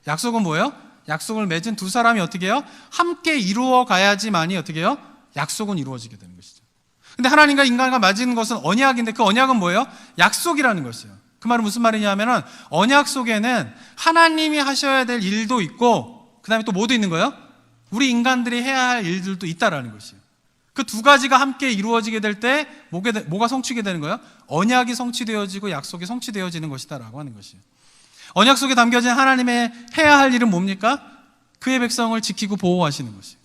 약속은 뭐예요? 약속을 맺은 두 사람이 어떻게 해요? 함께 이루어 가야지만이 어떻게 해요? 약속은 이루어지게 되는 것이죠. 근데 하나님과 인간과 맺은 것은 언약인데, 그 언약은 뭐예요? 약속이라는 것이에요. 그 말은 무슨 말이냐면은, 언약 속에는 하나님이 하셔야 될 일도 있고, 그 다음에 또 뭐도 있는 거예요? 우리 인간들이 해야 할 일들도 있다라는 것이에요. 그 두 가지가 함께 이루어지게 될 때 뭐가 성취게 되는 거예요? 언약이 성취되어지고 약속이 성취되어지는 것이다라고 하는 것이에요. 언약 속에 담겨진 하나님의 해야 할 일은 뭡니까? 그의 백성을 지키고 보호하시는 것이에요.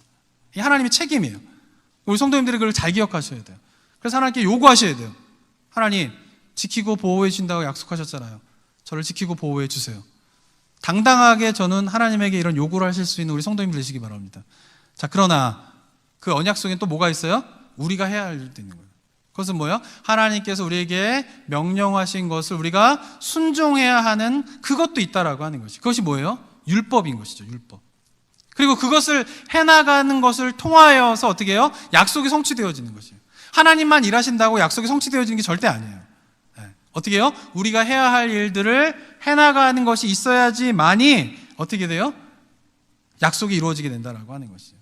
이 하나님의 책임이에요. 우리 성도님들이 그걸 잘 기억하셔야 돼요. 그래서 하나님께 요구하셔야 돼요. 하나님, 지키고 보호해 주신다고 약속하셨잖아요. 저를 지키고 보호해 주세요. 당당하게 저는 하나님에게 이런 요구를 하실 수 있는 우리 성도님들 되시기 바랍니다. 자, 그러나 그 언약 속엔 또 뭐가 있어요? 우리가 해야 할 일도 있는 거예요. 그것은 뭐예요? 하나님께서 우리에게 명령하신 것을 우리가 순종해야 하는 그것도 있다라고 하는 것이. 그것이 뭐예요? 율법인 것이죠. 율법. 그리고 그것을 해나가는 것을 통하여서 어떻게 해요? 약속이 성취되어지는 것이에요. 하나님만 일하신다고 약속이 성취되어지는 게 절대 아니에요. 어떻게 해요? 우리가 해야 할 일들을 해나가는 것이 있어야지만이 어떻게 돼요? 약속이 이루어지게 된다라고 하는 것이에요.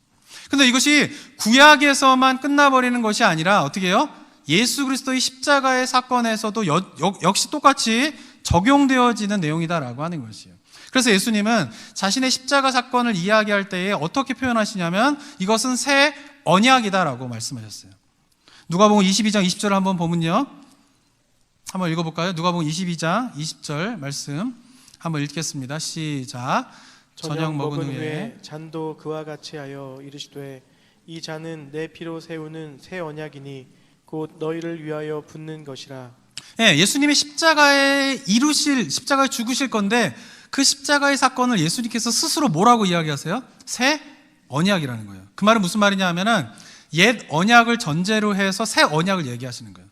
근데 이것이 구약에서만 끝나버리는 것이 아니라 어떻게 해요? 예수 그리스도의 십자가의 사건에서도 역시 똑같이 적용되어지는 내용이다라고 하는 것이에요. 그래서 예수님은 자신의 십자가 사건을 이야기할 때에 어떻게 표현하시냐면 이것은 새 언약이다라고 말씀하셨어요. 누가복음 22장 20절을 한번 보면요. 한번 읽어볼까요? 누가복음 22장 20절 말씀 한번 읽겠습니다. 시작. 저녁 먹은 후에 잔도 그와 같이 하여 이르시되 이 잔은 내 피로 세우는 새 언약이니 곧 너희를 위하여 붓는 것이라. 예수님이 십자가에 죽으실 건데 그 십자가의 사건을 예수님께서 스스로 뭐라고 이야기하세요? 새 언약이라는 거예요. 그 말은 무슨 말이냐 하면은 옛 언약을 전제로 해서 새 언약을 얘기하시는 거예요.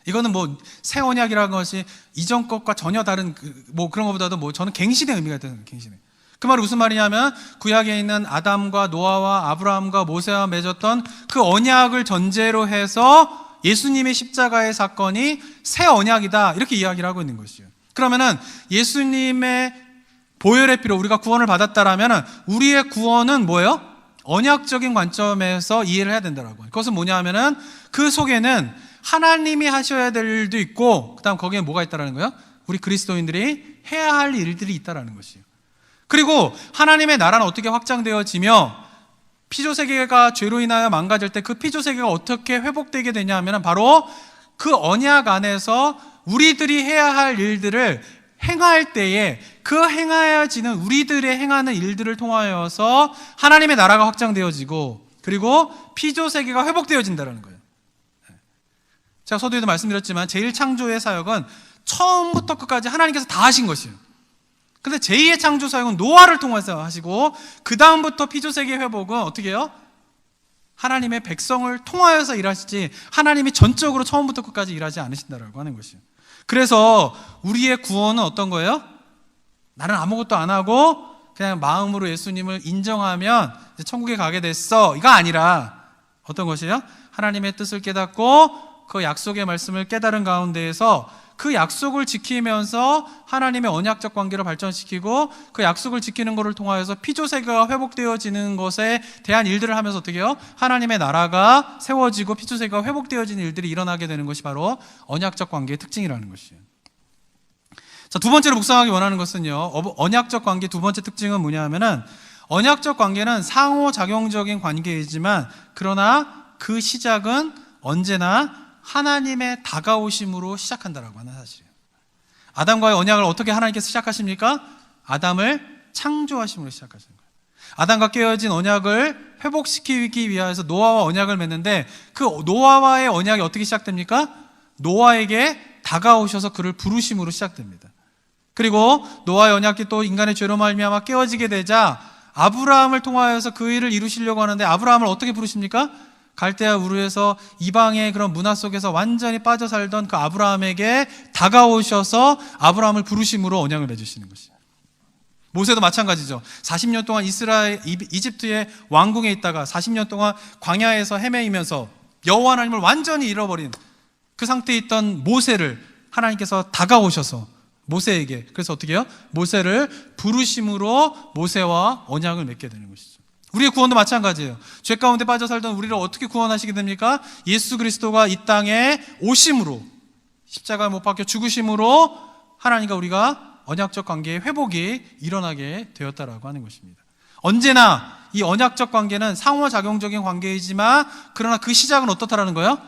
이거는 뭐 새 언약이라는 것이 이전 것과 전혀 다른 뭐 그런 것보다도 저는 갱신의 의미가 있다는 거예요. 갱신의. 그 말은 무슨 말이냐면 구약에 있는 아담과 노아와 아브라함과 모세와 맺었던 그 언약을 전제로 해서 예수님의 십자가의 사건이 새 언약이다 이렇게 이야기를 하고 있는 것이에요. 그러면은 예수님의 보혈의 피로 우리가 구원을 받았다라면 우리의 구원은 뭐예요? 언약적인 관점에서 이해를 해야 된다라고. 그것은 뭐냐 하면은 그 속에는 하나님이 하셔야 될 일도 있고 그다음 거기에 뭐가 있다라는 거예요? 우리 그리스도인들이 해야 할 일들이 있다라는 것이에요. 그리고 하나님의 나라는 어떻게 확장되어지며 피조세계가 죄로 인하여 망가질 때 그 피조세계가 어떻게 회복되게 되냐 하면 바로 그 언약 안에서 우리들이 해야 할 일들을 행할 때에 그 행하여지는 우리들의 행하는 일들을 통하여서 하나님의 나라가 확장되어지고 그리고 피조세계가 회복되어진다는 거예요. 제가 서두에도 말씀드렸지만 제1창조의 사역은 처음부터 끝까지 하나님께서 다 하신 것이에요. 근데 제2의 창조 사역은 노아를 통해서 하시고 그 다음부터 피조세계 회복은 어떻게 해요? 하나님의 백성을 통하여서 일하시지 하나님이 전적으로 처음부터 끝까지 일하지 않으신다라고 하는 것이에요. 그래서 우리의 구원은 어떤 거예요? 나는 아무것도 안 하고 그냥 마음으로 예수님을 인정하면 이제 천국에 가게 됐어 이가 아니라 어떤 것이에요? 하나님의 뜻을 깨닫고 그 약속의 말씀을 깨달은 가운데에서 그 약속을 지키면서 하나님의 언약적 관계를 발전시키고 그 약속을 지키는 것을 통하여서 피조세계가 회복되어지는 것에 대한 일들을 하면서 어떻게 해요? 하나님의 나라가 세워지고 피조세계가 회복되어지는 일들이 일어나게 되는 것이 바로 언약적 관계의 특징이라는 것이에요. 자, 두 번째로 묵상하기 원하는 것은요, 언약적 관계 두 번째 특징은 뭐냐 하면은 언약적 관계는 상호작용적인 관계이지만 그러나 그 시작은 언제나 하나님의 다가오심으로 시작한다라고 하는 사실이에요. 아담과의 언약을 어떻게 하나님께서 시작하십니까? 아담을 창조하심으로 시작하시는 거예요. 아담과 깨어진 언약을 회복시키기 위해서 노아와 언약을 맺는데 그 노아와의 언약이 어떻게 시작됩니까? 노아에게 다가오셔서 그를 부르심으로 시작됩니다. 그리고 노아의 언약이 또 인간의 죄로 말미암아 깨어지게 되자 아브라함을 통하여서 그 일을 이루시려고 하는데 아브라함을 어떻게 부르십니까? 갈대아 우르에서 이방의 그런 문화 속에서 완전히 빠져 살던 그 아브라함에게 다가오셔서 아브라함을 부르심으로 언약을 맺으시는 것이에요. 모세도 마찬가지죠. 40년 동안 이집트의 왕궁에 있다가 40년 동안 광야에서 헤매이면서 여호와 하나님을 완전히 잃어버린 그 상태에 있던 모세를 하나님께서 다가오셔서 모세에게 그래서 어떻게 해요? 모세를 부르심으로 모세와 언약을 맺게 되는 것이죠. 우리의 구원도 마찬가지예요. 죄 가운데 빠져 살던 우리를 어떻게 구원하시게 됩니까? 예수 그리스도가 이 땅에 오심으로 십자가에 못 박혀 죽으심으로 하나님과 우리가 언약적 관계의 회복이 일어나게 되었다라고 하는 것입니다. 언제나 이 언약적 관계는 상호작용적인 관계이지만 그러나 그 시작은 어떻다라는 거예요?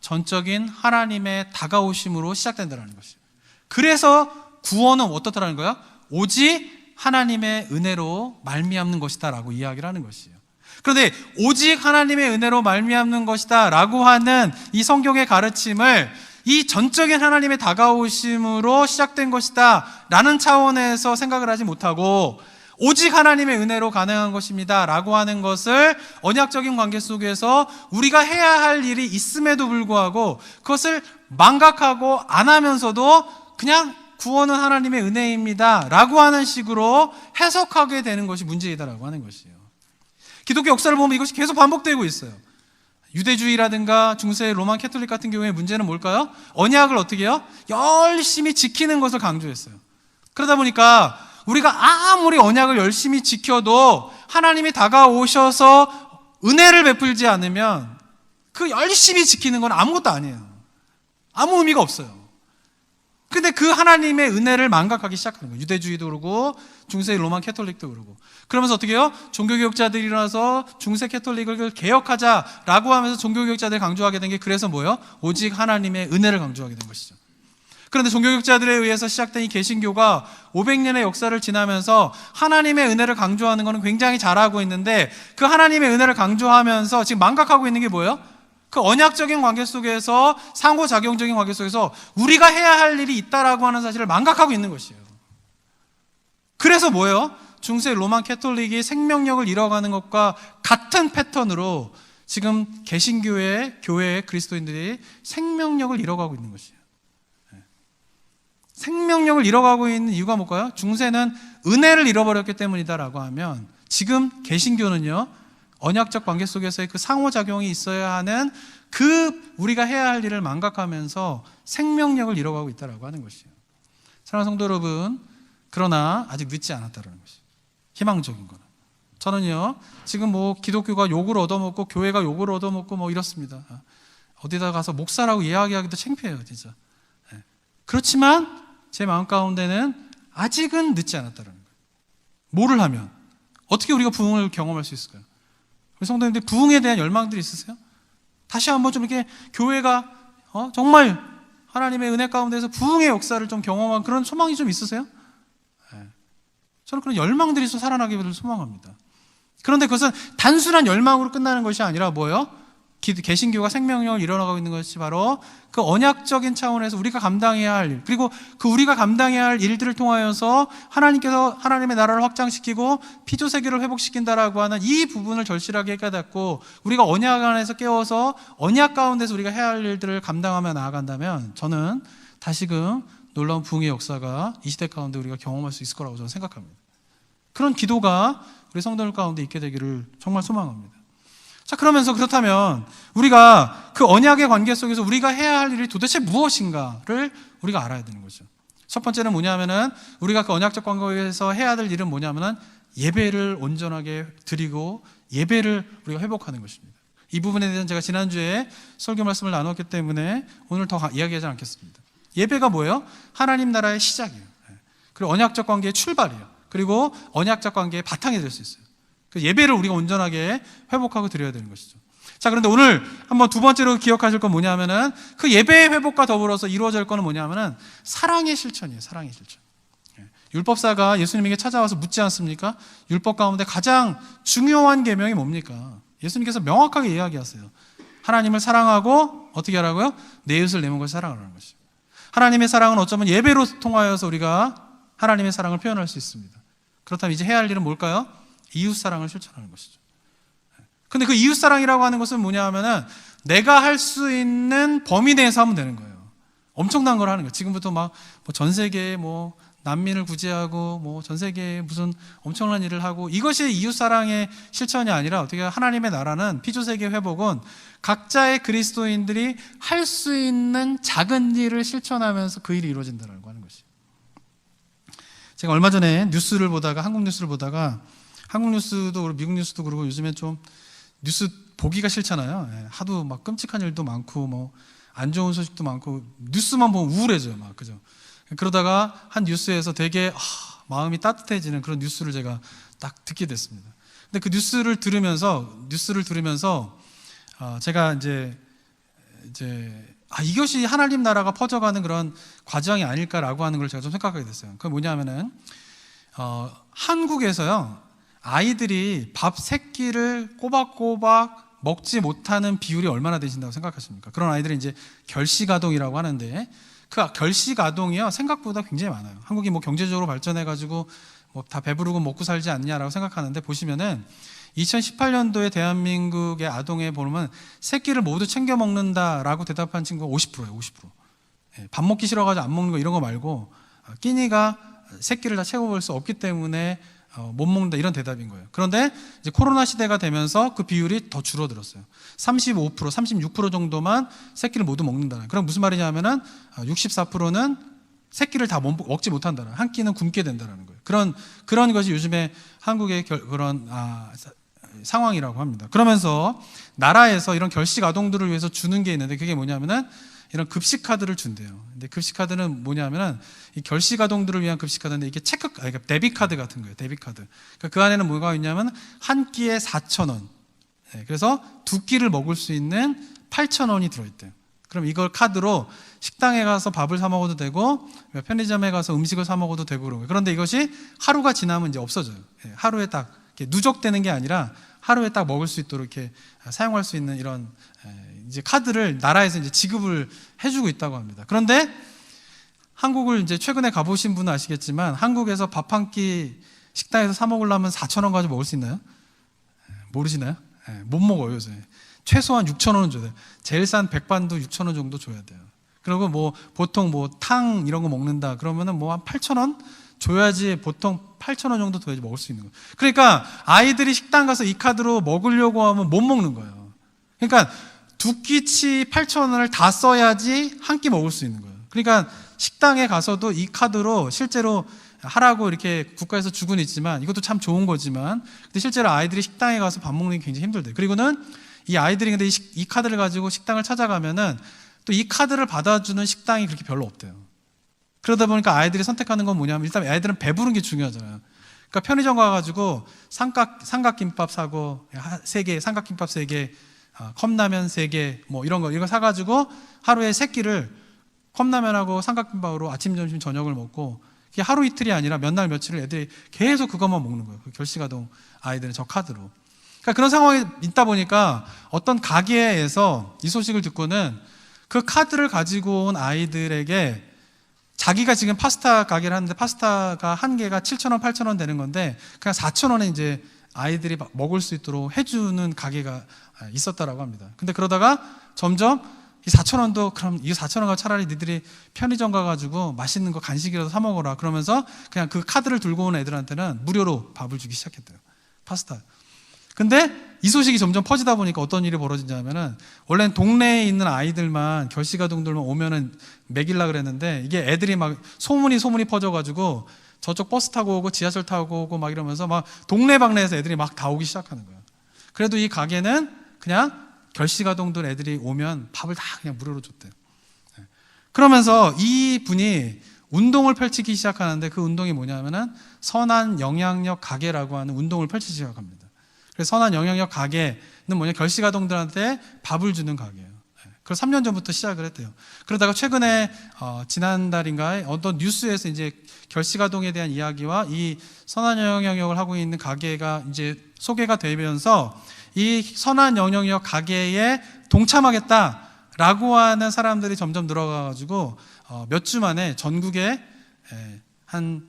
전적인 하나님의 다가오심으로 시작된다는 것이에요. 그래서 구원은 어떻다라는 거예요? 오직 하나님의 은혜로 말미암는 것이다라고 이야기를 하는 것이에요. 그런데 오직 하나님의 은혜로 말미암는 것이다 라고 하는 이 성경의 가르침을 이 전적인 하나님의 다가오심으로 시작된 것이다 라는 차원에서 생각을 하지 못하고 오직 하나님의 은혜로 가능한 것입니다 라고 하는 것을 언약적인 관계 속에서 우리가 해야 할 일이 있음에도 불구하고 그것을 망각하고 안 하면서도 그냥 구원은 하나님의 은혜입니다 라고 하는 식으로 해석하게 되는 것이 문제이다라고 하는 것이에요. 기독교 역사를 보면 이것이 계속 반복되고 있어요. 유대주의라든가 중세 로만 캐톨릭 같은 경우에 문제는 뭘까요? 언약을 어떻게 해요? 열심히 지키는 것을 강조했어요. 그러다 보니까 우리가 아무리 언약을 열심히 지켜도 하나님이 다가오셔서 은혜를 베풀지 않으면 그 열심히 지키는 건 아무것도 아니에요. 아무 의미가 없어요. 근데 그 하나님의 은혜를 망각하기 시작하는 거예요. 유대주의도 그러고 중세 로만 캐톨릭도 그러고. 그러면서 어떻게 해요? 종교개혁자들이 일어나서 중세 캐톨릭을 개혁하자라고 하면서 종교개혁자들이 강조하게 된 게 그래서 뭐예요? 오직 하나님의 은혜를 강조하게 된 것이죠. 그런데 종교개혁자들에 의해서 시작된 이 개신교가 500년의 역사를 지나면서 하나님의 은혜를 강조하는 것은 굉장히 잘하고 있는데 그 하나님의 은혜를 강조하면서 지금 망각하고 있는 게 뭐예요? 그 언약적인 관계 속에서 상호작용적인 관계 속에서 우리가 해야 할 일이 있다라고 하는 사실을 망각하고 있는 것이에요. 그래서 뭐예요? 중세 로만 캐톨릭이 생명력을 잃어가는 것과 같은 패턴으로 지금 개신교의 교회의 그리스도인들이 생명력을 잃어가고 있는 것이에요. 생명력을 잃어가고 있는 이유가 뭘까요? 중세는 은혜를 잃어버렸기 때문이다라고 하면 지금 개신교는요, 언약적 관계 속에서의 그 상호작용이 있어야 하는 그 우리가 해야 할 일을 망각하면서 생명력을 잃어가고 있다라고 하는 것이에요. 사랑하는 성도 여러분, 그러나 아직 늦지 않았다라는 것이에요. 희망적인 거는. 저는요, 지금 뭐 기독교가 욕을 얻어먹고 교회가 욕을 얻어먹고 뭐 이렇습니다. 어디다 가서 목사라고 이야기하기도 창피해요, 진짜. 그렇지만 제 마음 가운데는 아직은 늦지 않았다는 거예요. 뭐를 하면? 어떻게 우리가 부흥을 경험할 수 있을까요? 우리 성도님들 부흥에 대한 열망들이 있으세요? 다시 한번 좀 이렇게 교회가 정말 하나님의 은혜 가운데서 부흥의 역사를 좀 경험한 그런 소망이 좀 있으세요? 저는 그런 열망들이 좀 살아나기를 소망합니다. 그런데 그것은 단순한 열망으로 끝나는 것이 아니라 뭐예요? 개신교가 생명력을 잃어나가고 있는 것이 바로 그 언약적인 차원에서 우리가 감당해야 할 일, 그리고 그 우리가 감당해야 할 일들을 통하여서 하나님께서 하나님의 나라를 확장시키고 피조세계를 회복시킨다라고 하는 이 부분을 절실하게 깨닫고 우리가 언약 안에서 깨워서 언약 가운데서 우리가 해야 할 일들을 감당하며 나아간다면 저는 다시금 놀라운 부흥의 역사가 이 시대 가운데 우리가 경험할 수 있을 거라고 저는 생각합니다. 그런 기도가 우리 성도들 가운데 있게 되기를 정말 소망합니다. 자, 그렇다면 우리가 그 언약의 관계 속에서 우리가 해야 할 일이 도대체 무엇인가를 우리가 알아야 되는 거죠. 첫 번째는 뭐냐면은 우리가 그 언약적 관계에서 해야 될 일은 뭐냐면은 예배를 온전하게 드리고 예배를 우리가 회복하는 것입니다. 이 부분에 대해서는 제가 지난주에 설교 말씀을 나눴기 때문에 오늘 더 이야기하지 않겠습니다. 예배가 뭐예요? 하나님 나라의 시작이에요. 그리고 언약적 관계의 출발이에요. 그리고 언약적 관계의 바탕이 될 수 있어요. 그 예배를 우리가 온전하게 회복하고 드려야 되는 것이죠. 자, 그런데 오늘 한번 두 번째로 기억하실 건 뭐냐면은 그 예배의 회복과 더불어서 이루어질 거는 뭐냐면은 사랑의 실천이에요. 사랑의 실천. 율법사가 예수님에게 찾아와서 묻지 않습니까? 율법 가운데 가장 중요한 계명이 뭡니까? 예수님께서 명확하게 이야기하세요. 하나님을 사랑하고 어떻게 하라고요? 내 이웃을 내 몸과 사랑하라는 것이죠. 하나님의 사랑은 어쩌면 예배로 통하여서 우리가 하나님의 사랑을 표현할 수 있습니다. 그렇다면 이제 해야 할 일은 뭘까요? 이웃사랑을 실천하는 것이죠. 근데 그 이웃사랑이라고 하는 것은 뭐냐 하면은 내가 할 수 있는 범위 내에서 하면 되는 거예요. 엄청난 걸 하는 거예요. 지금부터 막 전 세계에 뭐 난민을 구제하고 뭐 전 세계에 무슨 엄청난 일을 하고 이것이 이웃사랑의 실천이 아니라 어떻게 하나님의 나라는 피조세계 회복은 각자의 그리스도인들이 할 수 있는 작은 일을 실천하면서 그 일이 이루어진다고 하는 것이에요. 제가 얼마 전에 뉴스를 보다가 한국 뉴스를 보다가 한국 뉴스도 그렇고 미국 뉴스도 그러고 요즘에 좀 뉴스 보기가 싫잖아요. 하도 막 끔찍한 일도 많고 뭐 안 좋은 소식도 많고 뉴스만 보면 우울해져요, 막 그죠? 그러다가 한 뉴스에서 되게 마음이 따뜻해지는 그런 뉴스를 제가 딱 듣게 됐습니다. 근데 그 뉴스를 들으면서 제가 이제 이것이 하나님 나라가 퍼져가는 그런 과정이 아닐까라고 하는 걸 제가 좀 생각하게 됐어요. 그게 뭐냐면은 한국에서요 아이들이 밥 3끼를 꼬박꼬박 먹지 못하는 비율이 얼마나 되신다고 생각하십니까? 그런 아이들이 이제 결식아동이라고 하는데, 그 결식아동이요 생각보다 굉장히 많아요. 한국이 뭐 경제적으로 발전해가지고 뭐 다 배부르고 먹고 살지 않냐라고 생각하는데, 보시면은 2018년도에 대한민국의 아동에 보면 3끼를 모두 챙겨 먹는다라고 대답한 친구가 50%예요. 50%. 예, 밥 먹기 싫어가지고 안 먹는 거 이런 거 말고 끼니가 3끼를 다 채워볼 수 없기 때문에 못 먹는다, 이런 대답인 거예요. 그런데 이제 코로나 시대가 되면서 그 비율이 더 줄어들었어요. 35%, 36% 정도만 3끼를 모두 먹는다는. 그럼 무슨 말이냐면은 64%는 3끼를 다 먹지 못한다는, 한 끼는 굶게 된다는 거예요. 그런 것이 요즘에 한국의 그런 상황이라고 합니다. 그러면서 나라에서 이런 결식 아동들을 위해서 주는 게 있는데, 그게 뭐냐면은 이런 급식 카드를 준대요. 근데 급식 카드는 뭐냐면은 이 결식 아동들을 위한 급식 카드인데, 이게 그러니까 데뷔 카드 같은 거예요. 데뷔 카드. 그러니까 그 안에는 뭐가 있냐면 한 끼에 4,000원. 네, 그래서 2끼를 먹을 수 있는 8,000원이 들어있대요. 그럼 이걸 카드로 식당에 가서 밥을 사 먹어도 되고, 편의점에 가서 음식을 사 먹어도 되고 그런 거예요. 그런데 이것이 하루가 지나면 이제 없어져요. 네, 하루에 딱 이렇게 누적되는 게 아니라 하루에 딱 먹을 수 있도록 이렇게 사용할 수 있는 이런 이제 카드를 나라에서 이제 지급을 해주고 있다고 합니다. 그런데 한국을 이제 최근에 가보신 분은 아시겠지만, 한국에서 밥 한 끼 식당에서 사 먹으려면 4,000원 가지고 먹을 수 있나요? 모르시나요? 못 먹어요, 요새. 최소한 6,000원은 줘야 돼요. 제일 싼 백반도 6,000원 정도 줘야 돼요. 그리고 뭐 보통 뭐 탕 이런 거 먹는다 그러면은 뭐 한 8,000원 줘야지, 보통 8,000원 정도 줘야지 먹을 수 있는 거예요. 그러니까 아이들이 식당 가서 이 카드로 먹으려고 하면 못 먹는 거예요. 그러니까 2끼치 8,000원을 다 써야지 한 끼 먹을 수 있는 거예요. 그러니까 식당에 가서도 이 카드로 실제로 하라고 이렇게 국가에서 주고는 있지만, 이것도 참 좋은 거지만, 근데 실제로 아이들이 식당에 가서 밥 먹는 게 굉장히 힘들대요. 그리고는 이 아이들이 근데 이 카드를 가지고 식당을 찾아가면은 또 이 카드를 받아주는 식당이 그렇게 별로 없대요. 그러다 보니까 아이들이 선택하는 건 뭐냐면, 일단 아이들은 배부른 게 중요하잖아요. 그러니까 편의점 가가지고 삼각김밥 사고 3개, 삼각김밥 3개, 컵라면 3개, 뭐 이런 거 사가지고 하루에 3끼를 컵라면하고 삼각김밥으로 아침, 점심, 저녁을 먹고, 그게 하루 이틀이 아니라 몇 날 며칠을 애들이 계속 그것만 먹는 거예요. 그 결식아동 아이들은 저 카드로. 그러니까 그런 상황이 있다 보니까 어떤 가게에서 이 소식을 듣고는 그 카드를 가지고 온 아이들에게, 자기가 지금 파스타 가게를 하는데 파스타가 한 개가 7,000원, 8,000원 되는 건데 그냥 4,000원에 이제 아이들이 먹을 수 있도록 해주는 가게가 있었다라고 합니다. 근데 그러다가 점점 이 4,000원도, 그럼 이 4,000원가 차라리 니들이 편의점 가가지고 맛있는 거 간식이라도 사 먹어라, 그러면서 그냥 그 카드를 들고 온 애들한테는 무료로 밥을 주기 시작했대요. 파스타. 근데 이 소식이 점점 퍼지다 보니까 어떤 일이 벌어지냐면은, 원래는 동네에 있는 아이들만, 결식아동들만 오면은 먹이려고 그랬는데, 이게 애들이 막 소문이 퍼져가지고 저쪽 버스 타고 오고 지하철 타고 오고 막 이러면서 막 동네방네에서 애들이 막 다 오기 시작하는 거예요. 그래도 이 가게는 그냥 결식아동들 애들이 오면 밥을 다 그냥 무료로 줬대요. 그러면서 이 분이 운동을 펼치기 시작하는데, 그 운동이 뭐냐면은 선한 영향력 가게라고 하는 운동을 펼치기 시작합니다. 그래서 선한 영향력 가게는 뭐냐, 결식아동들한테 밥을 주는 가게예요. 그래서 3년 전부터 시작을 했대요. 그러다가 최근에 지난달인가에 어떤 뉴스에서 이제 결식아동에 대한 이야기와 이 선한 영향력을 하고 있는 가게가 이제 소개가 되면서, 이 선한 영향력 가게에 동참하겠다라고 하는 사람들이 점점 늘어가가지고 몇 주 만에 전국에 한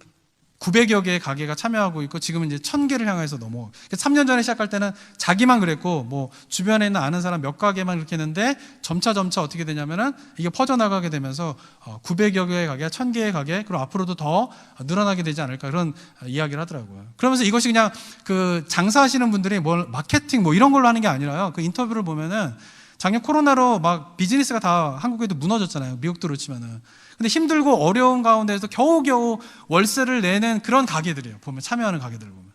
900여 개의 가게가 참여하고 있고, 지금은 이제 1,000개를 향해서 넘어. 3년 전에 시작할 때는 자기만 그랬고, 뭐 주변에 있는 아는 사람 몇 가게만 그렇게 했는데, 점차 어떻게 되냐면은 이게 퍼져나가게 되면서 900여 개의 가게, 1,000개의 가게, 그리고 앞으로도 더 늘어나게 되지 않을까, 그런 이야기를 하더라고요. 그러면서 이것이 그냥 그 장사하시는 분들이 뭘 마케팅 뭐 이런 걸로 하는 게 아니라요. 그 인터뷰를 보면은 작년 코로나로 막 비즈니스가 다 한국에도 무너졌잖아요. 미국도 그렇지만은. 근데 힘들고 어려운 가운데서 겨우겨우 월세를 내는 그런 가게들이에요. 보면 참여하는 가게들을 보면.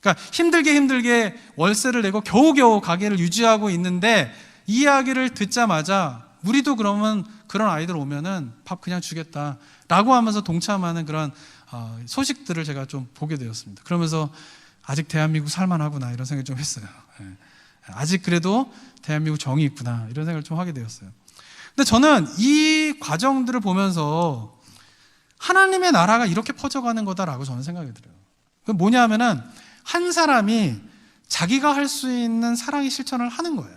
그러니까 힘들게 월세를 내고 겨우겨우 가게를 유지하고 있는데, 이 이야기를 듣자마자 우리도 그러면 그런 아이들 오면은 밥 그냥 주겠다라고 하면서 동참하는 그런 소식들을 제가 좀 보게 되었습니다. 그러면서 아직 대한민국 살만하구나, 이런 생각을 좀 했어요. 아직 그래도 대한민국 정이 있구나, 이런 생각을 좀 하게 되었어요. 근데 저는 이 과정들을 보면서 하나님의 나라가 이렇게 퍼져가는 거다라고 저는 생각이 들어요. 그 뭐냐 하면은, 한 사람이 자기가 할 수 있는 사랑의 실천을 하는 거예요.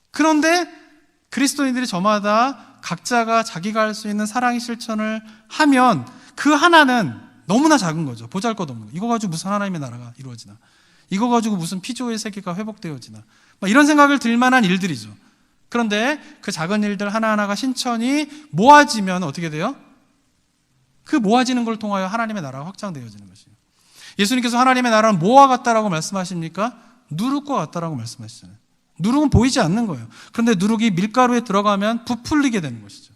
그런데 그리스도인들이 저마다 각자가 자기가 할 수 있는 사랑의 실천을 하면 그 하나는 너무나 작은 거죠. 보잘것없는 거. 이거 가지고 무슨 하나님의 나라가 이루어지나, 이거 가지고 무슨 피조의 세계가 회복되어지나, 이런 생각을 들 만한 일들이죠. 그런데 그 작은 일들 하나하나가 신천이 모아지면 어떻게 돼요? 그 모아지는 걸 통하여 하나님의 나라가 확장되어지는 것이에요. 예수님께서 하나님의 나라는 뭐와 같다라고 말씀하십니까? 누룩과 같다라고 말씀하시잖아요. 누룩은 보이지 않는 거예요. 그런데 누룩이 밀가루에 들어가면 부풀리게 되는 것이죠.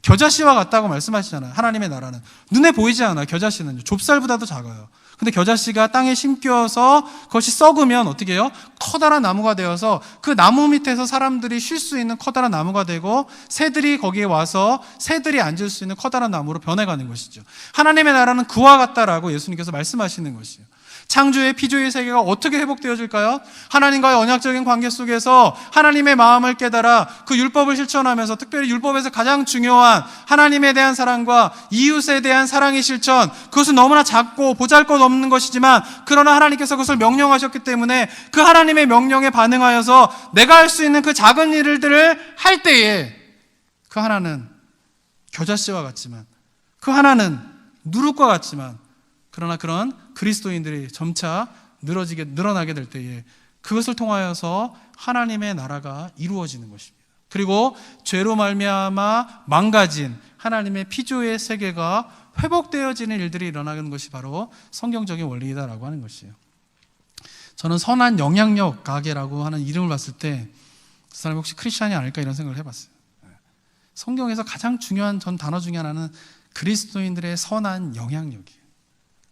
겨자씨와 같다고 말씀하시잖아요. 하나님의 나라는 눈에 보이지 않아요. 겨자씨는 좁쌀보다도 작아요. 근데 겨자씨가 땅에 심겨서 그것이 썩으면 어떻게 해요? 커다란 나무가 되어서 그 나무 밑에서 사람들이 쉴 수 있는 커다란 나무가 되고, 새들이 거기에 와서 새들이 앉을 수 있는 커다란 나무로 변해가는 것이죠. 하나님의 나라는 그와 같다라고 예수님께서 말씀하시는 것이에요. 창조의 피조의 세계가 어떻게 회복되어질까요? 하나님과의 언약적인 관계 속에서 하나님의 마음을 깨달아 그 율법을 실천하면서, 특별히 율법에서 가장 중요한 하나님에 대한 사랑과 이웃에 대한 사랑의 실천, 그것은 너무나 작고 보잘것없는 것이지만 그러나 하나님께서 그것을 명령하셨기 때문에 그 하나님의 명령에 반응하여서 내가 할 수 있는 그 작은 일들을 할 때에 그 하나는 겨자씨와 같지만, 그 하나는 누룩과 같지만, 그러나 그런 그리스도인들이 점차 늘어나게 될 때에 그것을 통하여서 하나님의 나라가 이루어지는 것입니다. 그리고 죄로 말미암아 망가진 하나님의 피조의 세계가 회복되어지는 일들이 일어나는 것이 바로 성경적인 원리이다라고 하는 것이에요. 저는 선한 영향력 가게라고 하는 이름을 봤을 때 그 사람이 혹시 크리스찬이 아닐까 이런 생각을 해봤어요. 성경에서 가장 중요한 전 단어 중에 하나는 그리스도인들의 선한 영향력이에요.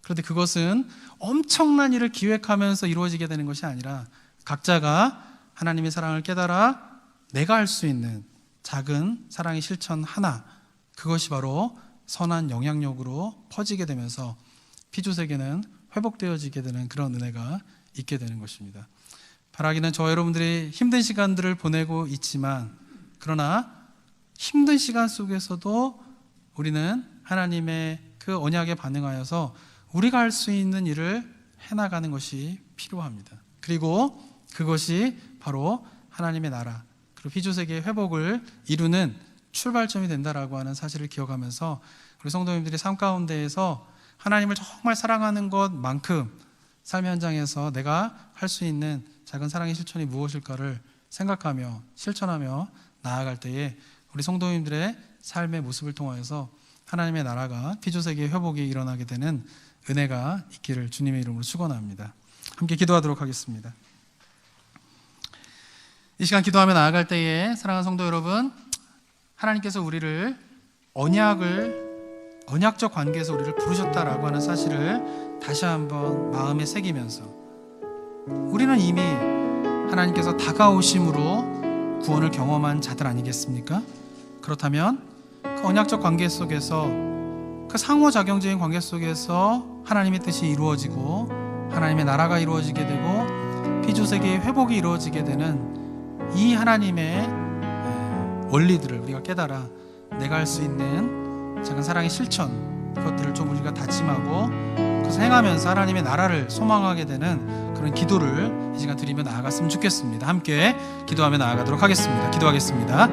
그런데 그것은 엄청난 일을 기획하면서 이루어지게 되는 것이 아니라 각자가 하나님의 사랑을 깨달아 내가 할 수 있는 작은 사랑의 실천 하나, 그것이 바로 선한 영향력으로 퍼지게 되면서 피조세계는 회복되어지게 되는 그런 은혜가 있게 되는 것입니다. 바라기는 저 여러분들이 힘든 시간들을 보내고 있지만, 그러나 힘든 시간 속에서도 우리는 하나님의 그 언약에 반응하여서 우리가 할 수 있는 일을 해나가는 것이 필요합니다. 그리고 그것이 바로 하나님의 나라, 그리고 피조세계의 회복을 이루는 출발점이 된다라고 하는 사실을 기억하면서 우리 성도님들이 삶 가운데에서 하나님을 정말 사랑하는 것만큼 삶의 현장에서 내가 할 수 있는 작은 사랑의 실천이 무엇일까를 생각하며 실천하며 나아갈 때에 우리 성도님들의 삶의 모습을 통하여서 하나님의 나라가 피조세계의 회복이 일어나게 되는 은혜가 있기를 주님의 이름으로 축원합니다. 함께 기도하도록 하겠습니다. 이 시간 기도하며 나아갈 때에 사랑하는 성도 여러분, 하나님께서 우리를 언약적 관계에서 우리를 부르셨다라고 하는 사실을 다시 한번 마음에 새기면서, 우리는 이미 하나님께서 다가오심으로 구원을 경험한 자들 아니겠습니까? 그렇다면 그 언약적 관계 속에서, 그 상호작용적인 관계 속에서 하나님의 뜻이 이루어지고 하나님의 나라가 이루어지게 되고 피조세계의 회복이 이루어지게 되는 이 하나님의 원리들을 우리가 깨달아 내가 할 수 있는 작은 사랑의 실천, 그것들을 좀 우리가 다짐하고 그것을 행하면서 하나님의 나라를 소망하게 되는 그런 기도를 이 시간 드리며 나아갔으면 좋겠습니다. 함께 기도하며 나아가도록 하겠습니다. 기도하겠습니다.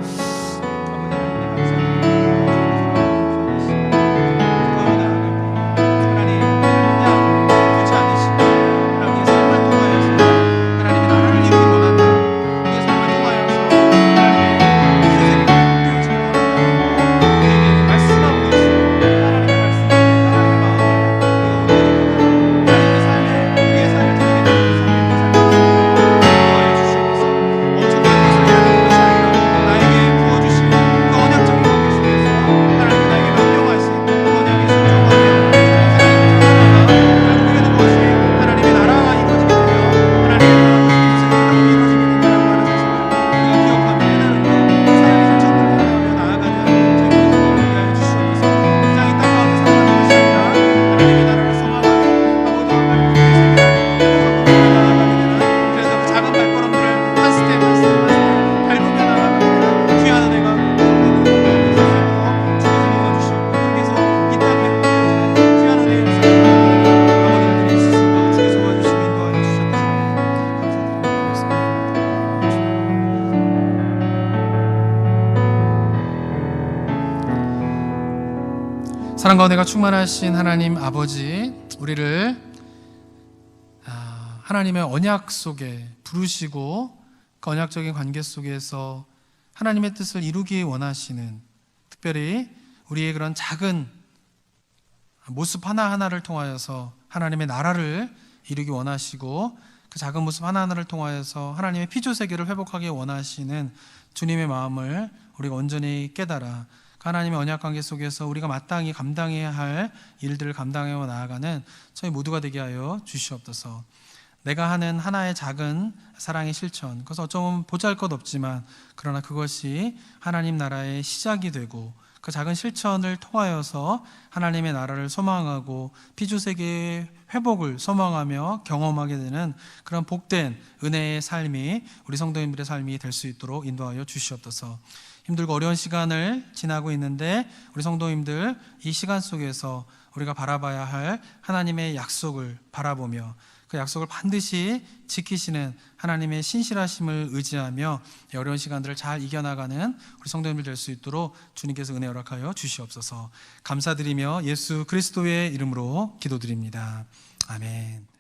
사랑과 은혜가 충만하신 하나님 아버지, 우리를 하나님의 언약 속에 부르시고 그 언약적인 관계 속에서 하나님의 뜻을 이루기 원하시는, 특별히 우리의 그런 작은 모습 하나하나를 통하여서 하나님의 나라를 이루기 원하시고, 그 작은 모습 하나하나를 통하여서 하나님의 피조세계를 회복하기 원하시는 주님의 마음을 우리가 온전히 깨달아 하나님의 언약관계 속에서 우리가 마땅히 감당해야 할 일들을 감당해와 나아가는 저희 모두가 되게 하여 주시옵소서. 내가 하는 하나의 작은 사랑의 실천, 그것은 어쩌면 보잘것없지만 그러나 그것이 하나님 나라의 시작이 되고, 그 작은 실천을 통하여서 하나님의 나라를 소망하고 피조세계의 회복을 소망하며 경험하게 되는 그런 복된 은혜의 삶이 우리 성도님들의 삶이 될 수 있도록 인도하여 주시옵소서. 힘들고 어려운 시간을 지나고 있는데 우리 성도님들 이 시간 속에서 우리가 바라봐야 할 하나님의 약속을 바라보며 그 약속을 반드시 지키시는 하나님의 신실하심을 의지하며 이 어려운 시간들을 잘 이겨나가는 우리 성도님들 될 수 있도록 주님께서 은혜 허락하여 주시옵소서. 감사드리며 예수 그리스도의 이름으로 기도드립니다. 아멘.